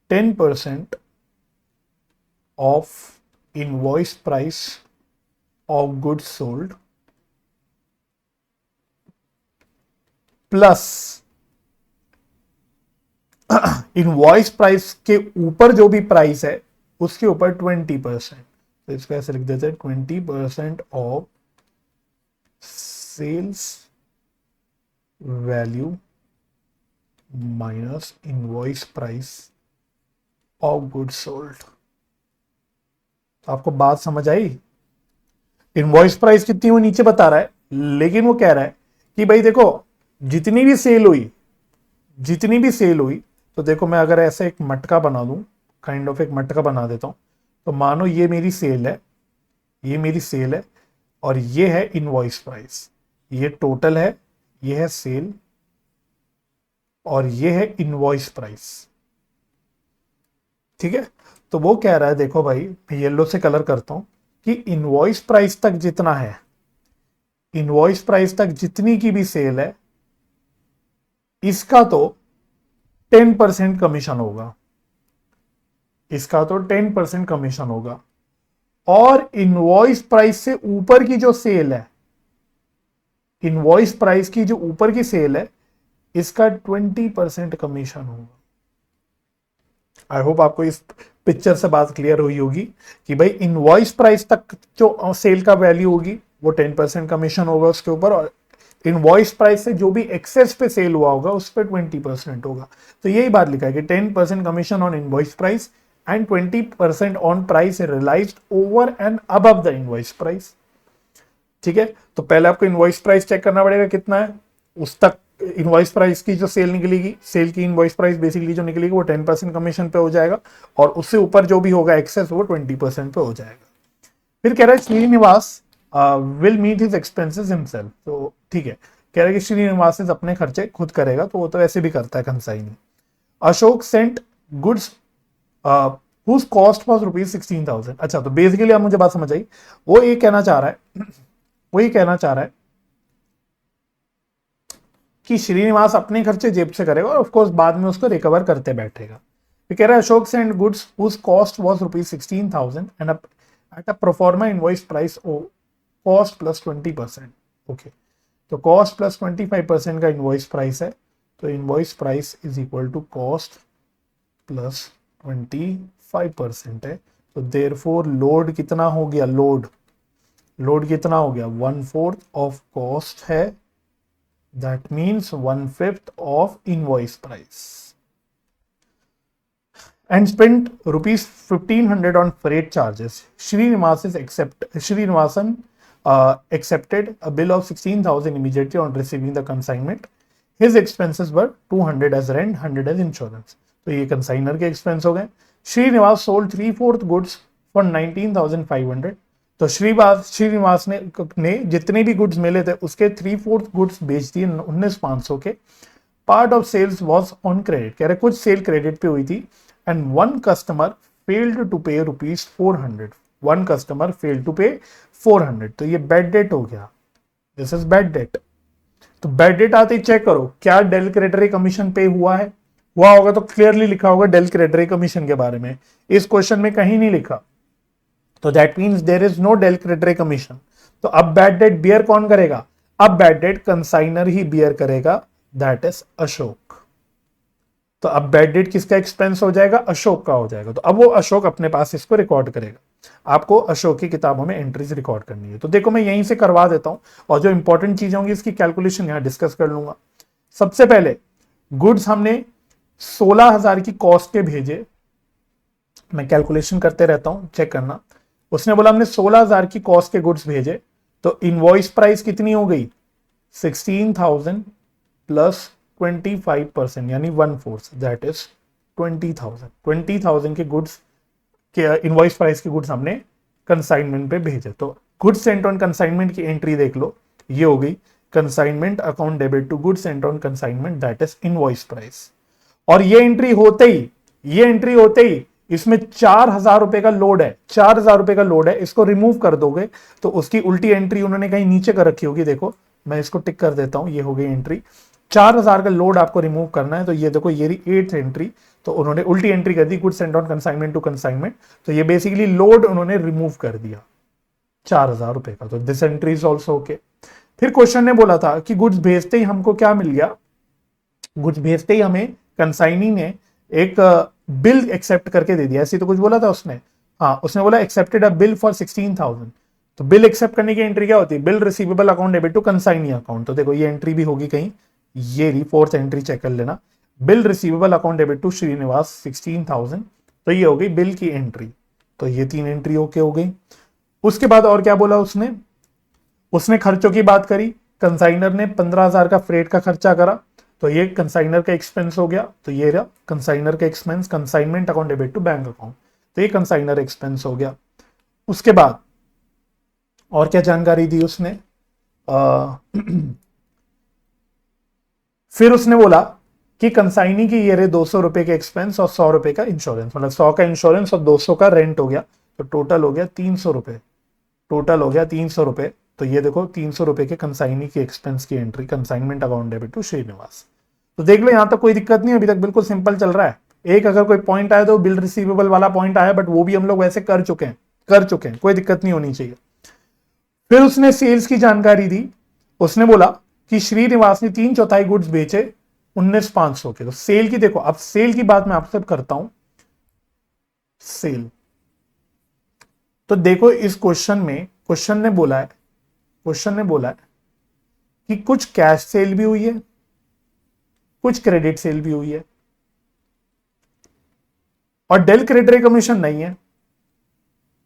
10% of invoice price of goods sold plus invoice price के ऊपर जो भी प्राइस है उसके ऊपर 20%। तो इसको ऐसे लिख देते हैं 20% of sales value minus invoice price of goods sold. आपको बात समझ आई? इनवॉइस प्राइस कितनी वो नीचे बता रहा है, लेकिन वो कह रहा है कि भाई देखो जितनी भी सेल हुई, जितनी भी सेल हुई, तो देखो मैं अगर ऐसे एक मटका बना दूं, काइंड ऑफ एक मटका बना देता हूं, तो मानो ये मेरी सेल है, ये मेरी सेल है और ये है इनवॉइस प्राइस, ये टोटल है, ये है सेल और ये है इनवॉइस प्राइस। ठीक है, तो वो कह रहा है देखो भाई, मैं येलो से कलर करता हूं कि इनवॉइस प्राइस तक जितना है, इनवॉइस प्राइस तक जितनी की भी सेल है, इसका तो 10% कमीशन होगा, इसका तो 10% कमीशन होगा। और इनवॉइस प्राइस से ऊपर की जो सेल है, इनवॉइस प्राइस की जो ऊपर की सेल है, इसका 20% कमीशन होगा। आई होप आपको इस पिक्चर से बात क्लियर हुई होगी कि भाई इनवॉइस प्राइस तक जो सेल का वैल्यू होगी वो 10% कमीशन होगा उसके ऊपर, और इनवॉइस प्राइस से जो भी एक्सेस पे सेल हुआ होगा उस पर 20% होगा। तो यही बात लिखा है कि 10% commission on invoice price and 20% on price realised over and above the invoice price. ठीक है, तो पहले आपको इनवॉइस प्राइस चेक करना पड़ेगा कितना है, उस तक इनवॉइस प्राइस की जो सेल निकलेगी, सेल की इनवॉइस प्राइस बेसिकली जो निकलेगी वो 10% कमीशन पे हो जाएगा, और उससे ऊपर जो भी होगा एक्सेस वो 20% पे हो जाएगा। फिर कह रहा है Shrinivas will meet his expenses himself. तो ठीक है, कह रहा है कि श्रीनिवास अपने खर्चे खुद करेगा, तो वो तो ऐसे भी करता है consignee. Ashok sent goods whose cost was ₹16,000। अच्छा, तो बेसिकली आप मुझे बात समझ आई, वो ये कहना चाह रहा है, वो ये कहना चाह रहा है कि श्रीनिवास अपने खर्चे जेब से करेगा और ऑफकोर्स बाद में उसको रिकवर करते बैठेगा। तो कह रहा है Ashok sent goods whose cost was ₹16,000 and at a pro forma invoice price cost plus 20%। Okay, तो कॉस्ट प्लस 25% का इनवॉइस प्राइस है, तो invoice price is equal to cost plus 25% है। तो देयरफॉर लोड कितना हो गया, लोड कितना हो गया, 1/4 ऑफ कॉस्ट है, that means 1/5 of invoice price. And spent ₹1,500 on freight charges. Srinivasan accepted a bill of 16,000 immediately on receiving the consignment. His expenses were 200 as rent, 100 as insurance. तो ये कंसाइनर के एक्सपेंस हो गए। Shrinivas sold 3/4 goods for 19,500। तो श्रीनिवास ने जितने भी गुड्स मिले थे उसके 3/4 गुड्स बेच दिए 19,500 के। Part of sales was on credit, कह रहे कुछ सेल क्रेडिट पे हुई थी। And one customer failed to pay ₹400. One customer failed to pay 400। तो ये बैड डेट हो गया, दिस इज बैड डेट। तो बैड डेट आते ही चेक करो क्या डेल क्रेडिटरी कमीशन पे हुआ है, हुआ होगा तो क्लियरली लिखा होगा डेल क्रेडिटरी कमीशन के बारे में, इस क्वेश्चन में कहीं नहीं लिखा, तो that means there is no del credere commission. तो अब बैड डेट बियर कौन करेगा, अब बैड डेट कंसाइनर ही बियर करेगा, दैट इज अशोक। तो अब बैड डेट किसका एक्सपेंस हो जाएगा, अशोक का हो जाएगा। तो अब वो अशोक अपने पास इसको रिकॉर्ड करेगा, आपको अशोक की किताबों में एंट्रीज रिकॉर्ड करनी है। तो देखो मैं यहीं से करवा देता हूं, और जो इंपॉर्टेंट चीजें होंगी इसकी कैलकुलेशन यहां डिस्कस कर लूंगा। सबसे पहले गुड्स हमने 16,000 की कॉस्ट के भेजे, मैं कैलकुलेशन करते रहता हूं, चेक करना। उसने बोला हमने 16,000 की कॉस्ट के गुड्स भेजे, तो इनवॉइस प्राइस कितनी हो गई, 16,000 प्लस 25% यानी 1/4, दैट इज 20,000। 20,000 के गुड्स के इनवॉइस प्राइस के गुड्स हमने कंसाइनमेंट पे भेजे। तो गुड्स सेंट ऑन कंसाइनमेंट की एंट्री देख लो, ये हो गई consignment account debit to goods sent on consignment, that is invoice price. और ये एंट्री होते ही इसमें 4,000 रुपए का लोड है, 4,000 रुपए का लोड है, इसको रिमूव कर दोगे तो उसकी उल्टी एंट्री उन्होंने कहीं नीचे कर रखी होगी। देखो मैं इसको टिक कर देता हूं, ये हो गई एंट्री। 4,000 का लोड आपको रिमूव करना है, तो ये देखो ये 8th एंट्री, तो उन्होंने उल्टी एंट्री कर दी, goods sent on consignment to consignment. तो ये बेसिकली लोड उन्होंने रिमूव कर दिया 4,000 रुपए का, तो this entry is also okay. फिर क्वेश्चन ने बोला था कि गुड्स भेजते ही हमको क्या मिल गया, गुड्स भेजते ही हमें कंसाइनी ने एक बिल एक्सेप्ट करके दे दिया, ऐसी तो कुछ बोला था उसने। हाँ, उसने बोला एक्सेप्टेड अ बिल फॉर 16,000। तो बिल एक्सेप्ट करने की एंट्री क्या होती है, bill receivable account debit to consignee account. तो देखो ये एंट्री भी होगी कहीं, ये रही 4th एंट्री, चेक कर लेना। Bill receivable account debit to Shrinivas 16,000 तो ये हो गई बिल की एंट्री। तो ये 3 एंट्री ओके हो गई। उसके बाद और क्या बोला उसने, उसने खर्चों की बात करी। कंसाइनर ने 15,000 का फ्रेट का खर्चा करा, तो ये कंसाइनर का एक्सपेंस हो गया। तो ये रहा कंसाइनर का expense, consignment account debit to bank account, तो ये कंसाइनर एक्सपेंस हो गया। उसके बाद और क्या जानकारी दी उसने, फिर उसने बोला कि कंसाइनी की ये रहे 200 रुपए के एक्सपेंस और 100 रुपए का इंश्योरेंस, मतलब 100 का इंश्योरेंस और 200 का रेंट हो गया, तो टोटल हो गया 300 रुपए। टोटल हो गया 300 रुपए। तो ये देखो 300 रुपए के कंसाइनी की एक्सपेंस की entry, consignment account debit to Shrinivas. तो देख लो यहां तक कोई दिक्कत नहीं, अभी तक बिल्कुल सिंपल चल रहा है। एक अगर कोई पॉइंट आया तो बिल रिसीवेबल वाला पॉइंट आया, बट वो भी हम लोग वैसे कर चुके हैं, कोई दिक्कत नहीं होनी चाहिए। फिर उसने सेल्स की जानकारी दी। उसने बोला कि श्रीनिवास ने 3/4 गुड्स बेचे 19,500 के। तो सेल की देखो, अब सेल की बात मैं आपसे करता हूं। सेल तो देखो इस क्वेश्चन में क्वेश्चन ने बोला है कि कुछ कैश सेल भी हुई है, कुछ क्रेडिट सेल भी हुई है, और डेल क्रेडिट कमीशन नहीं है।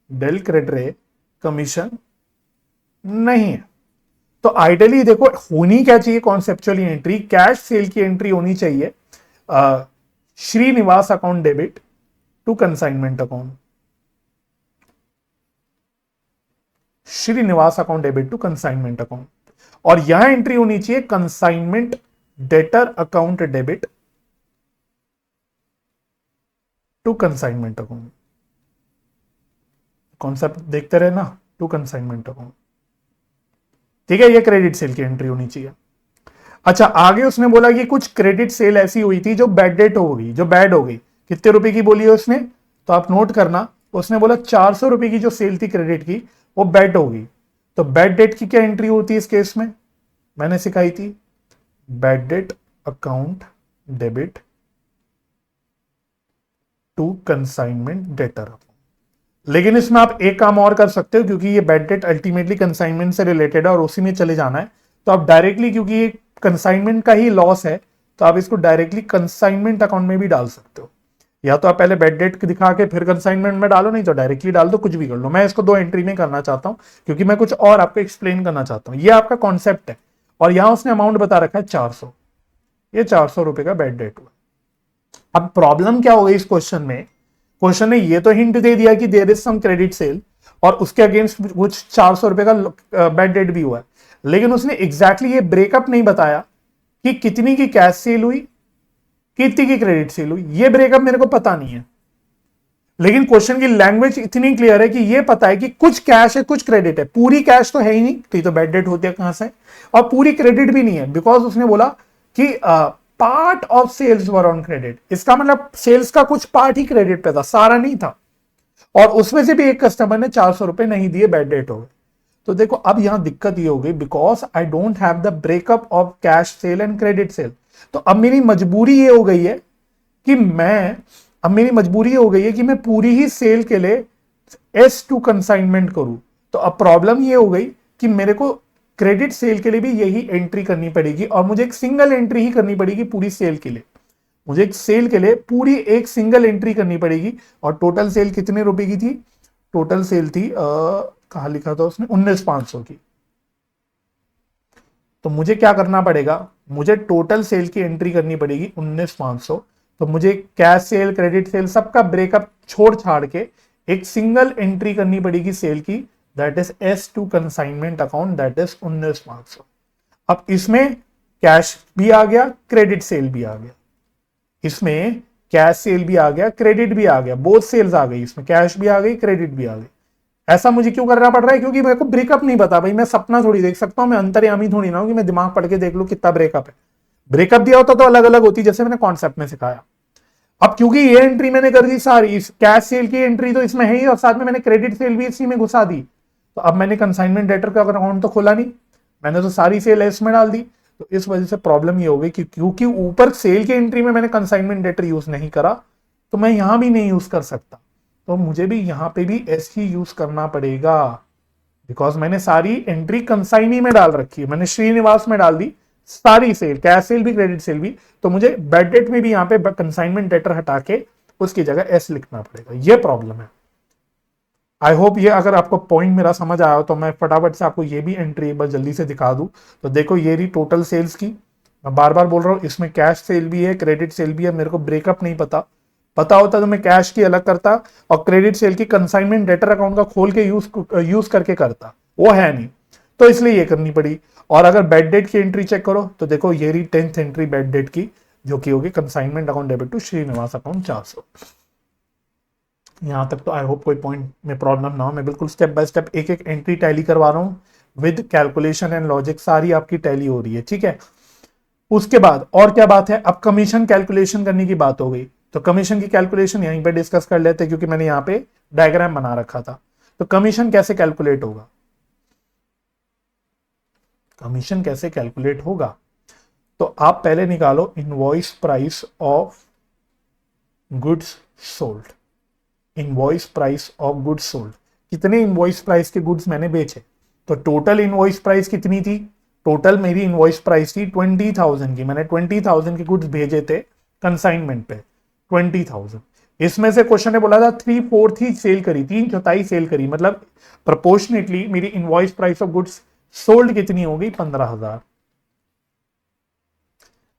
डेल क्रेडिट कमीशन नहीं है। तो आइडियली देखो होनी क्या चाहिए, कॉन्सेप्चुअली एंट्री कैश सेल की एंट्री होनी चाहिए, Shrinivas account debit to consignment account, Shrinivas account debit to consignment account. और यहां एंट्री होनी चाहिए consignment debtor account debit to consignment account. Concept देखते रहे ना, टू कंसाइनमेंट अकाउंट, ठीक है। ये क्रेडिट सेल की एंट्री होनी चाहिए। अच्छा, आगे उसने बोला कि कुछ क्रेडिट सेल ऐसी हुई थी जो बैड डेट हो गई, जो बैड हो गई। कितने रुपए की बोली है उसने, तो आप नोट करना। उसने बोला 400 रुपए की जो सेल थी क्रेडिट की, वो बैड हो गई। तो बैड डेट की क्या एंट्री होती है इस केस में, मैंने सिखाई थी, bad debt account debit to consignment debtor. लेकिन इसमें आप एक काम और कर सकते हो, क्योंकि ये बैड डेट अल्टीमेटली कंसाइनमेंट से रिलेटेड है और उसी में चले जाना है। तो आप डायरेक्टली, क्योंकि ये कंसाइनमेंट का ही लॉस है, तो आप इसको डायरेक्टली कंसाइनमेंट अकाउंट में भी डाल सकते हो। या तो आप पहले बैड डेट दिखा के फिर कंसाइनमेंट में डालो, नहीं तो डायरेक्टली डाल दो, कुछ भी कर लो। मैं इसको 2 एंट्री में करना चाहता हूं, क्योंकि मैं कुछ और आपको एक्सप्लेन करना चाहता हूं। ये आपका कॉन्सेप्ट है। और यहां उसने अमाउंट बता रखा है 400, ये 400 रुपए का बैड डेट हुआ। अब प्रॉब्लम क्या हो गई इस क्वेश्चन में, क्वेश्चन ने ये तो हिंट दे दिया कि there is some credit sale, और उसके अगेंस्ट कुछ 400 रुपए का बैड डेट भी हुआ है। लेकिन उसने एग्जैक्टली ये ब्रेकअप नहीं बताया कि कितनी की कैश सेल हुई, कितनी की क्रेडिट सेल हुई। ये ब्रेकअप मेरे को पता नहीं है। लेकिन क्वेश्चन की लैंग्वेज इतनी क्लियर है कि ये पता है कि कुछ कैश है, कुछ क्रेडिट है। पूरी कैश तो है ही नहीं, तो बैड डेट होती है कहां से, और पूरी क्रेडिट भी नहीं है, बिकॉज उसने बोला कि part of sales were on credit. इसका मतलब सेल्स का कुछ पार्ट ही क्रेडिट पे था, सारा नहीं था। और उसमें से भी एक कस्टमर ने 400 रुपए नहीं दिए, बैड डेट हो गए। तो देखो अब यहां दिक्कत ये हो गई, because I don't have the breakup of cash cell and credit sale. तो अब मेरी मजबूरी ये हो गई है कि मैं पूरी ही सेल के लिए S2 कंसाइनमेंट करूं। तो अब प्रॉब्लम ये हो गई कि मेरे को क्रेडिट सेल के लिए भी यही एंट्री करनी पड़ेगी, और मुझे एक सिंगल एंट्री ही करनी पड़ेगी पूरी सेल के लिए। मुझे एक सेल के लिए पूरी एक सिंगल एंट्री करनी पड़ेगी। और टोटल सेल कितने रुपए की थी, टोटल सेल थी कहां लिखा था उसने, 19,500 की। तो मुझे क्या करना पड़ेगा, मुझे टोटल सेल की एंट्री करनी पड़ेगी 19,500। तो मुझे कैश सेल, क्रेडिट सेल, सबका ब्रेकअप छोड़ छाड़ के एक सिंगल एंट्री करनी पड़ेगी सेल की, that is S2 consignment account, that is 19,500। अब इसमें कैश भी आ गया, क्रेडिट सेल भी आ गया, इसमें कैश सेल भी आ गया, क्रेडिट भी आ गया, बोथ सेल्स आ गई, इसमें कैश भी आ गई, क्रेडिट भी आ गई। ऐसा मुझे क्यों करना पड़ रहा है, क्योंकि मेरे को ब्रेकअप नहीं पता। भाई मैं सपना थोड़ी देख सकता हूं, मैं अंतर्यामी थोड़ी ना हूं कि मैं दिमाग पढ़ के देख लूं कितना ब्रेकअप है। ब्रेकअप दिया होता तो अलग अलग होती, जैसे मैंने कॉन्सेप्ट में सिखाया। अब क्योंकि ये एंट्री मैंने कर दी सारी, कैश सेल की एंट्री तो इसमें है ही, और साथ में मैंने क्रेडिट सेल भी इसी में घुसा दी। तो अब मैंने कंसाइनमेंट डेटर का अकाउंट तो खोला नहीं, मैंने तो सारी सेल इसमें डाल दी। तो इस वजह से प्रॉब्लम ये हो गई कि क्योंकि ऊपर सेल की एंट्री में मैंने कंसाइनमेंट डेटर यूज नहीं करा, तो मैं यहां भी नहीं यूज कर सकता। तो मुझे भी यहां पे भी एस ही यूज करना पड़ेगा, बिकॉज मैंने सारी एंट्री कंसाइनी में डाल रखी है, मैंने श्रीनिवास में डाल दी सारी सेल, कैश सेल भी, क्रेडिट सेल भी। तो मुझे बैड डेट में भी यहां पे कंसाइनमेंट डेटर हटा के उसकी जगह एस लिखना पड़ेगा, ये प्रॉब्लम है। आई होप ये अगर आपको पॉइंट मेरा समझ आया हो तो मैं फटाफट से आपको ये भी एंट्री एक बार जल्दी से दिखा दूं। तो देखो ये रही टोटल सेल्स की, मैं बार बार बोल रहा हूँ इसमें कैश सेल भी है क्रेडिट सेल भी है, मेरे को ब्रेकअप नहीं पता, पता होता तो मैं कैश की अलग करता और क्रेडिट सेल की कंसाइनमेंट डेटर अकाउंट का खोल के यूज करके करता, वो है नहीं तो इसलिए ये करनी पड़ी। और अगर बेड डेट की एंट्री चेक करो तो देखो ये रही 10th एंट्री बेड डेट की, जो कि होगी consignment account debit to Shrinivas account 400। यहां तक तो आई होप कोई पॉइंट में प्रॉब्लम ना हो, मैं बिल्कुल स्टेप बाय स्टेप एक एक एंट्री टैली करवा रहा हूं विद कैलकुलेशन एंड लॉजिक, सारी आपकी टैली हो रही है, ठीक है। उसके बाद और क्या बात है, अब कमीशन कैलकुलेशन करने की बात हो गई, तो कमीशन की कैलकुलेशन यहीं पे डिस्कस कर लेते हैं क्योंकि मैंने यहाँ पे डायग्राम बना रखा था। तो कमीशन कैसे कैलकुलेट होगा, कमीशन कैसे कैलकुलेट होगा, तो आप पहले निकालो invoice price of goods sold, invoice price of goods sold, कितने इनवॉइस प्राइस के गुड्स मैंने बेचे, तो टोटल इनवॉइस प्राइस कितनी थी, टोटल मेरी इनवॉइस प्राइस थी 20,000 की, मैंने 20,000 के गुड्स भेजे थे कंसाइनमेंट पे 20,000, इसमें से क्वेश्चन ने बोला था 3/4 ही सेल करी, 3/4 सेल करी, मतलब प्रोपोर्शनेटली मेरी invoice price of goods sold कितनी हो गई 15,000।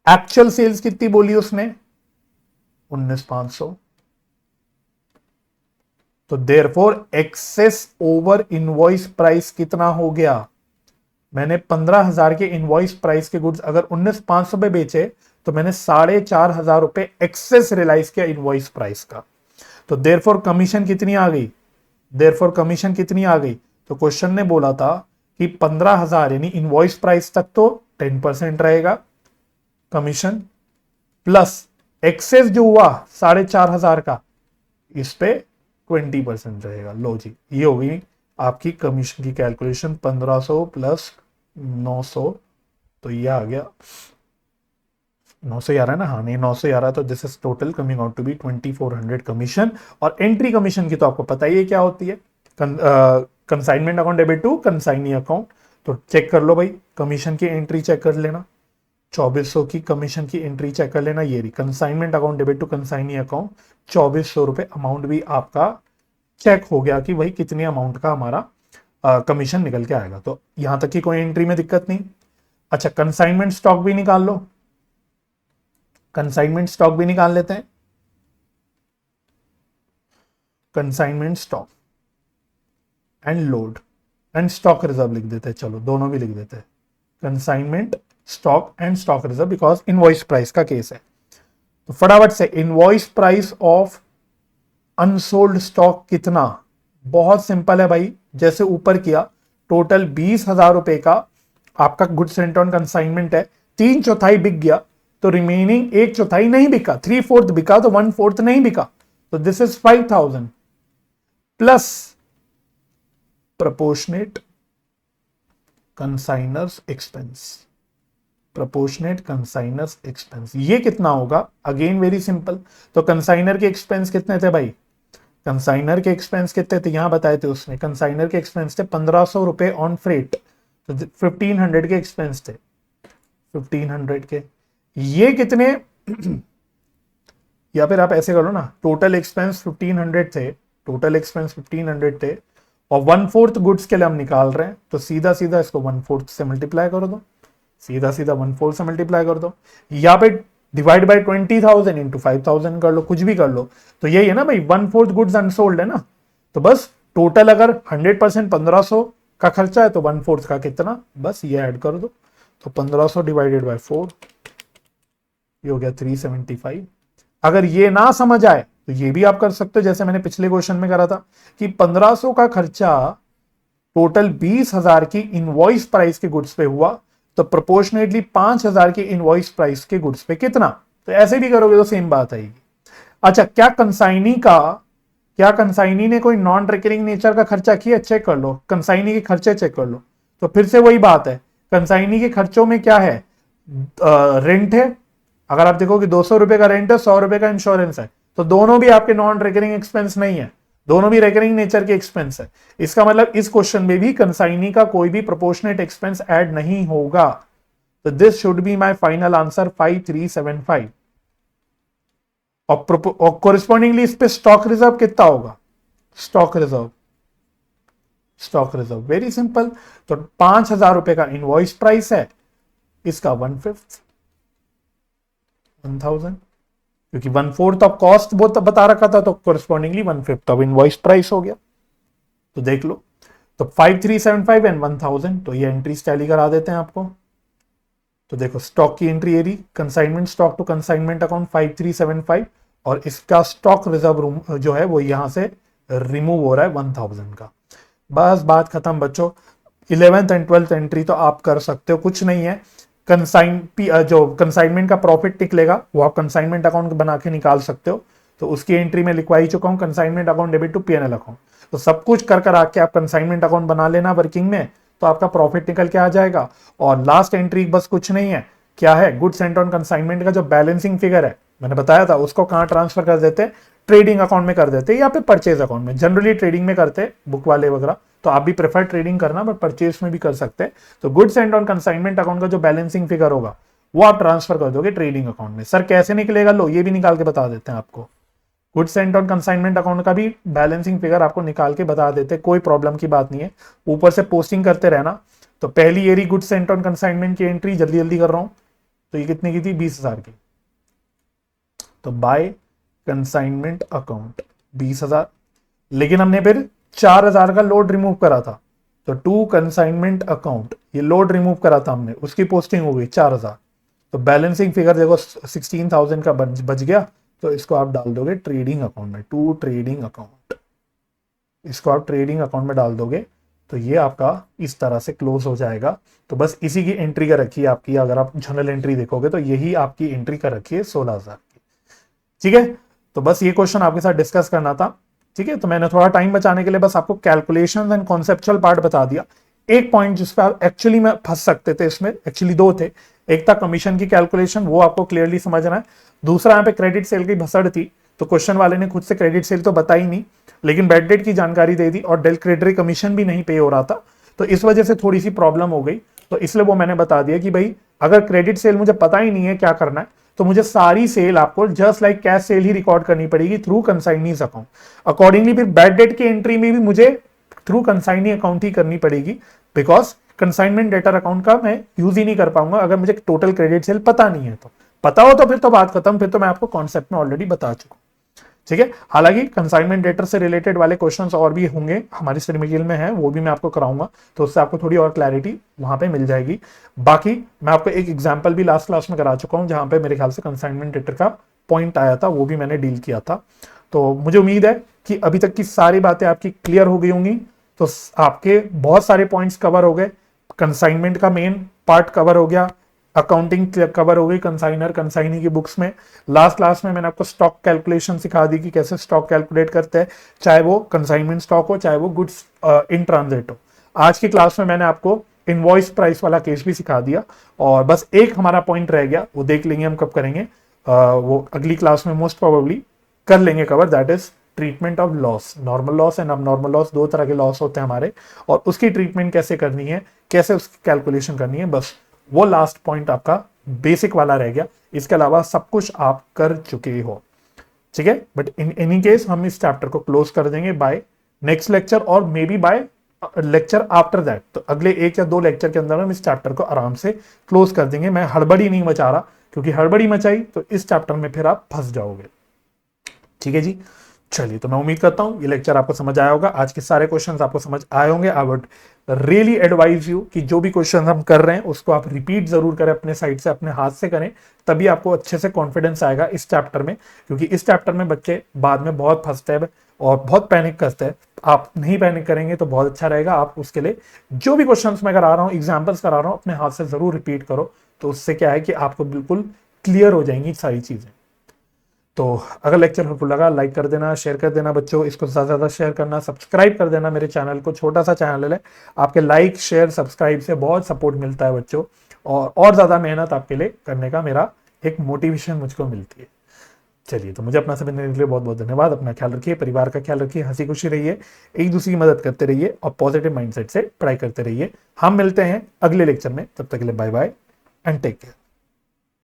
एक्चुअल सेल्स कितनी बोली उसने 19,500, तो therefore excess over invoice price कितना हो गया, मैंने 15,000 के इनवॉइस प्राइस के गुड्स अगर 19,500 पे बेचे तो मैंने 4,500 रुपए एक्सेस रियलाइज किया इनवॉइस प्राइस का, तो देयरफॉर कमीशन कितनी आ गई, देयरफॉर कमीशन कितनी आ गई, तो क्वेश्चन ने बोला था कि 15,000 यानी इनवॉइस प्राइस तक तो 10% रहेगा कमीशन, प्लस एक्सेस जो हुआ 4,500 का इस पे 20% रहेगा। लो जी, ये हो गई आपकी कमीशन की कैलकुलेशन, 1500 प्लस 900, तो ये आ गया 900 आ रहा है ना, हाँ नहीं 900 आ रहा है, तो this is total coming out to be 2400 commission. और एंट्री कमीशन की तो आपको पता ही है क्या होती है, consignment account debit to consignee account, तो चेक कर लो भाई, कमीशन की एंट्री चेक कर लेना, 2400 की कमीशन की एंट्री चेक कर लेना, ये रही consignment account debit to consignee account 2400 रुपए अमाउंट भी आपका चेक हो गया कि भाई कितने अमाउंट का हमारा कमीशन निकल के आएगा, तो यहां तक की कोई एंट्री में दिक्कत नहीं। अच्छा कंसाइनमेंट स्टॉक भी निकाल लो, कंसाइनमेंट स्टॉक भी निकाल लेते हैं, consignment stock and load and stock reserve लिख देते हैं, चलो दोनों भी लिख देते हैं, consignment stock and stock reserve because invoice price का केस है। तो फटाफट से invoice price of unsold stock कितना, बहुत सिंपल है भाई, जैसे ऊपर किया, टोटल 20,000 रुपए का आपका गुड्स रेंट ऑन कंसाइनमेंट है, 3/4 बिक गया, तो रिमेनिंग 1/4 नहीं बिका, 3/4 बिका, तो 1/4 नहीं बिका, तो this is 5,000 plus proportionate consignors expense, proportionate consignors expense, ये कितना होगा, अगेन वेरी सिंपल, तो कंसाइनर के एक्सपेंस कितने थे भाई, कंसाइनर के एक्सपेंस कितने थे यहां बताए थे उसने, कंसाइनर के एक्सपेंस थे 1,500 रुपए ऑन फ्रेट, तो 1,500 के एक्सपेंस थे, 1,500 के, ये कितने या फिर आप ऐसे करो ना, टोटल एक्सपेंस 1,500 थे, टोटल एक्सपेंस 1,500 थे और 1/4 गुड्स के लिए हम निकाल रहे हैं, तो सीधा सीधा इसको 1/4 से मल्टीप्लाई कर दो, सीधा सीधा 1/4 से मल्टीप्लाई कर दो, यहाँ पे डिवाइड बाय 20,000 इंटू 5,000 कर लो, कुछ भी कर लो, तो यही है ना भाई 1/4 गुड्स अनसोल्ड है ना, तो बस टोटल अगर 100% 1,500 का खर्चा है तो 1/4 का कितना, बस ये ऐड कर दो, तो 1,500 डिवाइडेड बाय 4, ये हो गया 375। अगर ये ना समझ आए तो ये भी आप कर सकते हो जैसे मैंने पिछले क्वेश्चन में करा था कि 1,500 का खर्चा टोटल 20,000 की इनवॉइस प्राइस के गुड्स पे हुआ, तो प्रोपोर्शनेटली 5,000 के इनवॉइस प्राइस के गुड्स पे कितना, तो ऐसे भी करोगे तो सेम बात आएगी। अच्छा क्या कंसाइनी ने कोई नॉन रिकरिंग नेचर का खर्चा किया, चेक कर लो, कंसाइनी के खर्चे चेक कर लो, तो फिर से वही बात है, कंसाइनी के खर्चों में क्या है, रेंट है, अगर आप देखो कि 200 रुपए का रेंट है, 100 रुपए का इंश्योरेंस है, तो दोनों भी आपके नॉन रिकरिंग एक्सपेंस नहीं है, दोनों भी रिकरिंग नेचर के एक्सपेंस है, इसका मतलब इस क्वेश्चन में भी कंसाइनी का कोई भी प्रोपोर्शनेट एक्सपेंस ऐड नहीं होगा, तो this should be my final answer 5375। और कोरिस्पॉन्डिंगली इस पे स्टॉक रिजर्व कितना होगा, stock reserve, stock reserve very simple. तो 5,000 रुपए का इनवॉइस प्राइस है, इसका 1/5 1000, क्योंकि 1/4 ऑफ कॉस्ट वो तो बता रखा था, तो कोरिस्पॉन्डिंगली 1/5 ऑफ इनवॉइस प्राइस हो गया। तो देख लो, तो 5375 एंड 1000, तो ये एंट्रीज टैली करा देते हैं आपको। तो देखो स्टॉक की एंट्री ये रही, consignment stock to consignment account 5375, और इसका स्टॉक रिजर्व रूम जो है वो यहां से रिमूव हो रहा है 1000 का। बस बात खत्म बच्चों। 11th एंड 12th एंट्री तो आप कर सकते हो, कुछ नहीं है। जो कंसाइनमेंट का प्रॉफिट निकलेगा वो आप कंसाइनमेंट अकाउंट बना के निकाल सकते हो। तो उसकी एंट्री में लिखवा ही चुका हूँ, consignment account debit to PNL account. तो सब कुछ कर आके आप कंसाइनमेंट अकाउंट बना लेना वर्किंग में, तो आपका प्रॉफिट निकल के आ जाएगा। और लास्ट एंट्री बस कुछ नहीं है, क्या है, गुड्स सेंट ऑन कंसाइनमेंट का जो बैलेंसिंग फिगर है मैंने बताया था, उसको कहाँ ट्रांसफर कर देते हैं, ट्रेडिंग अकाउंट में कर देते हैं या फिर परचेज अकाउंट में। जनरली ट्रेडिंग में करते हैं बुक वाले वगैरह, तो आप भी प्रेफर ट्रेडिंग करना, बट परचेज में भी कर सकते हैं। तो goods sent on consignment account का जो बैलेंसिंग फिगर होगा वो आप ट्रांसफर कर दोगे ट्रेडिंग अकाउंट में। सर कैसे निकलेगा, लो ये भी निकाल के बता देते हैं आपको। Goods sent on consignment account का भी बैलेंसिंग फिगर आपको निकाल के बता देते हैं, कोई प्रॉब्लम की बात नहीं है, ऊपर से पोस्टिंग करते रहना। तो पहली एरी गुड्स सेंट ऑन कंसाइनमेंट की एंट्री जल्दी जल्दी कर रहा हूं, तो ये कितने की थी, 20,000 की। तो बाय कंसाइनमेंट अकाउंट 20,000, लेकिन हमने फिर 4,000 का लोड रिमूव करा था, तो टू कंसाइनमेंट अकाउंट ये लोड रिमूव करा था हमने, उसकी पोस्टिंग हो गई 4,000। तो बैलेंसिंग फिगर देखो 16,000 का बच गया। तो इसको आप डाल दोगे ट्रेडिंग अकाउंट में, टू ट्रेडिंग अकाउंट, इसको आप ट्रेडिंग अकाउंट में डाल दोगे, तो ये आपका इस तरह से क्लोज हो जाएगा। तो बस इसी की एंट्री कर रखी है आपकी, अगर आप जनरल एंट्री देखोगे तो यही आपकी एंट्री कर रखी है 16,000 की। ठीक है, तो बस ये क्वेश्चन आपके साथ डिस्कस करना था। ठीक है, तो मैंने थोड़ा टाइम बचाने के लिए बस आपको कैलकुलेशन एंड कॉन्सेप्चुअल पार्ट बता दिया। एक पॉइंट जिस पर आप एक्चुअली में फंस सकते थे, इसमें एक्चुअली दो थे, एक था कमीशन की कैलकुलेशन, वो आपको क्लियरली समझना है। दूसरा यहाँ पे क्रेडिट सेल की भसड़ थी, तो क्वेश्चन वाले ने खुद से क्रेडिट सेल तो बताई नहीं, लेकिन बैड डेट की जानकारी दे दी, और डेल क्रेडिटरी कमीशन भी नहीं पे हो रहा था, तो इस वजह से थोड़ी सी प्रॉब्लम हो गई। तो इसलिए वो मैंने बता दिया कि भाई अगर क्रेडिट सेल मुझे पता ही नहीं है क्या करना है, तो मुझे सारी सेल आपको जस्ट लाइक कैश सेल ही रिकॉर्ड करनी पड़ेगी थ्रू कंसाइनीज अकाउंट। अकॉर्डिंगली फिर बैड डेट की एंट्री में भी मुझे थ्रू कंसाइनी अकाउंट ही करनी पड़ेगी, बिकॉज कंसाइनमेंट डेटर अकाउंट का मैं यूज ही नहीं कर पाऊंगा अगर मुझे टोटल क्रेडिट सेल पता नहीं है। तो पता हो तो फिर तो बात खत्म, फिर तो मैं आपको कॉन्सेप्ट में ऑलरेडी बता चुका हूं। ठीक है, हालांकि कंसाइनमेंट डेटर से रिलेटेड वाले क्वेश्चंस और भी होंगे हमारी स्टडी मटेरियल में है, वो भी मैं आपको कराऊंगा, तो उससे आपको थोड़ी और क्लैरिटी वहां पे मिल जाएगी। बाकी मैं आपको एक एग्जांपल भी लास्ट क्लास में करा चुका हूं, जहां पे मेरे ख्याल से कंसाइनमेंट डेटर का पॉइंट आया था, वो भी मैंने डील किया था। तो मुझे उम्मीद है कि अभी तक की सारी बातें आपकी क्लियर हो गई होंगी। तो आपके बहुत सारे पॉइंट्स कवर हो गए, कंसाइनमेंट का मेन पार्ट कवर हो गया, अकाउंटिंग कवर हो गई कंसाइनर कंसाइनी की बुक्स में। लास्ट क्लास में मैंने आपको स्टॉक कैलकुलेशन सिखा दी कि कैसे स्टॉक कैलकुलेट करते हैं, चाहे वो कंसाइनमेंट स्टॉक हो चाहे वो गुड्स इन ट्रांजिट हो। आज की क्लास में मैंने आपको इनवॉइस प्राइस वाला केस भी सिखा दिया, और बस एक हमारा पॉइंट रह गया, वो देख लेंगे हम कब करेंगे, वो अगली क्लास में मोस्ट प्रोबेबली कर लेंगे cover, that is treatment of loss. Normal loss and अब नॉर्मल लॉस, दो तरह के लॉस होते हैं हमारे, और उसकी ट्रीटमेंट कैसे करनी है, कैसे उसकी कैलकुलेशन करनी है, बस वो लास्ट पॉइंट आपका बेसिक वाला रह गया। इसके अलावा सब कुछ आप कर चुके हो। ठीक है, बट इन एनी केस हम इस चैप्टर को क्लोज कर देंगे बाय नेक्स्ट लेक्चर, और maybe bye lecture after that. तो अगले एक या दो लेक्चर के अंदर हम इस चैप्टर को आराम से क्लोज कर देंगे। मैं हड़बड़ी नहीं मचा रहा, क्योंकि हड़बड़ी मचाई तो इस चैप्टर में फिर आप फंस जाओगे। ठीक है जी, चलिए, तो मैं उम्मीद करता हूं ये लेक्चर आपको समझ आया होगा, आज के सारे क्वेश्चंस आपको समझ आए होंगे। I would really advise you कि जो भी क्वेश्चन हम कर रहे हैं उसको आप रिपीट जरूर करें, अपने साइड से अपने हाथ से करें, तभी आपको अच्छे से कॉन्फिडेंस आएगा इस चैप्टर में, क्योंकि इस चैप्टर में बच्चे बाद में बहुत फंसते हैं और बहुत पैनिक करते हैं। आप नहीं पैनिक करेंगे तो बहुत अच्छा रहेगा। आप उसके लिए जो भी क्वेश्चन मैं करा रहा हूँ, एग्जाम्पल्स करा रहा हूँ, अपने हाथ से जरूर रिपीट करो, तो उससे क्या है कि आपको बिल्कुल क्लियर हो जाएंगी सारी चीजें। तो अगर लेक्चर हेल्पफुल लगा लाइक कर देना, शेयर कर देना बच्चों, इसको ज़्यादा से ज़्यादा शेयर करना, सब्सक्राइब कर देना मेरे चैनल को, छोटा सा चैनल है, आपके लाइक शेयर सब्सक्राइब से बहुत सपोर्ट मिलता है बच्चों, और ज़्यादा मेहनत आपके लिए करने का मेरा एक मोटिवेशन मुझको मिलती है। चलिए, तो मुझे अपना समय देने के लिए बहुत बहुत धन्यवाद। अपना ख्याल रखिए, परिवार का ख्याल रखिए, हंसी खुशी रहिए, एक दूसरे की मदद करते रहिए, और पॉजिटिव माइंडसेट से पढ़ाई करते रहिए। हम मिलते हैं अगले लेक्चर में, तब तक के लिए bye bye and take care.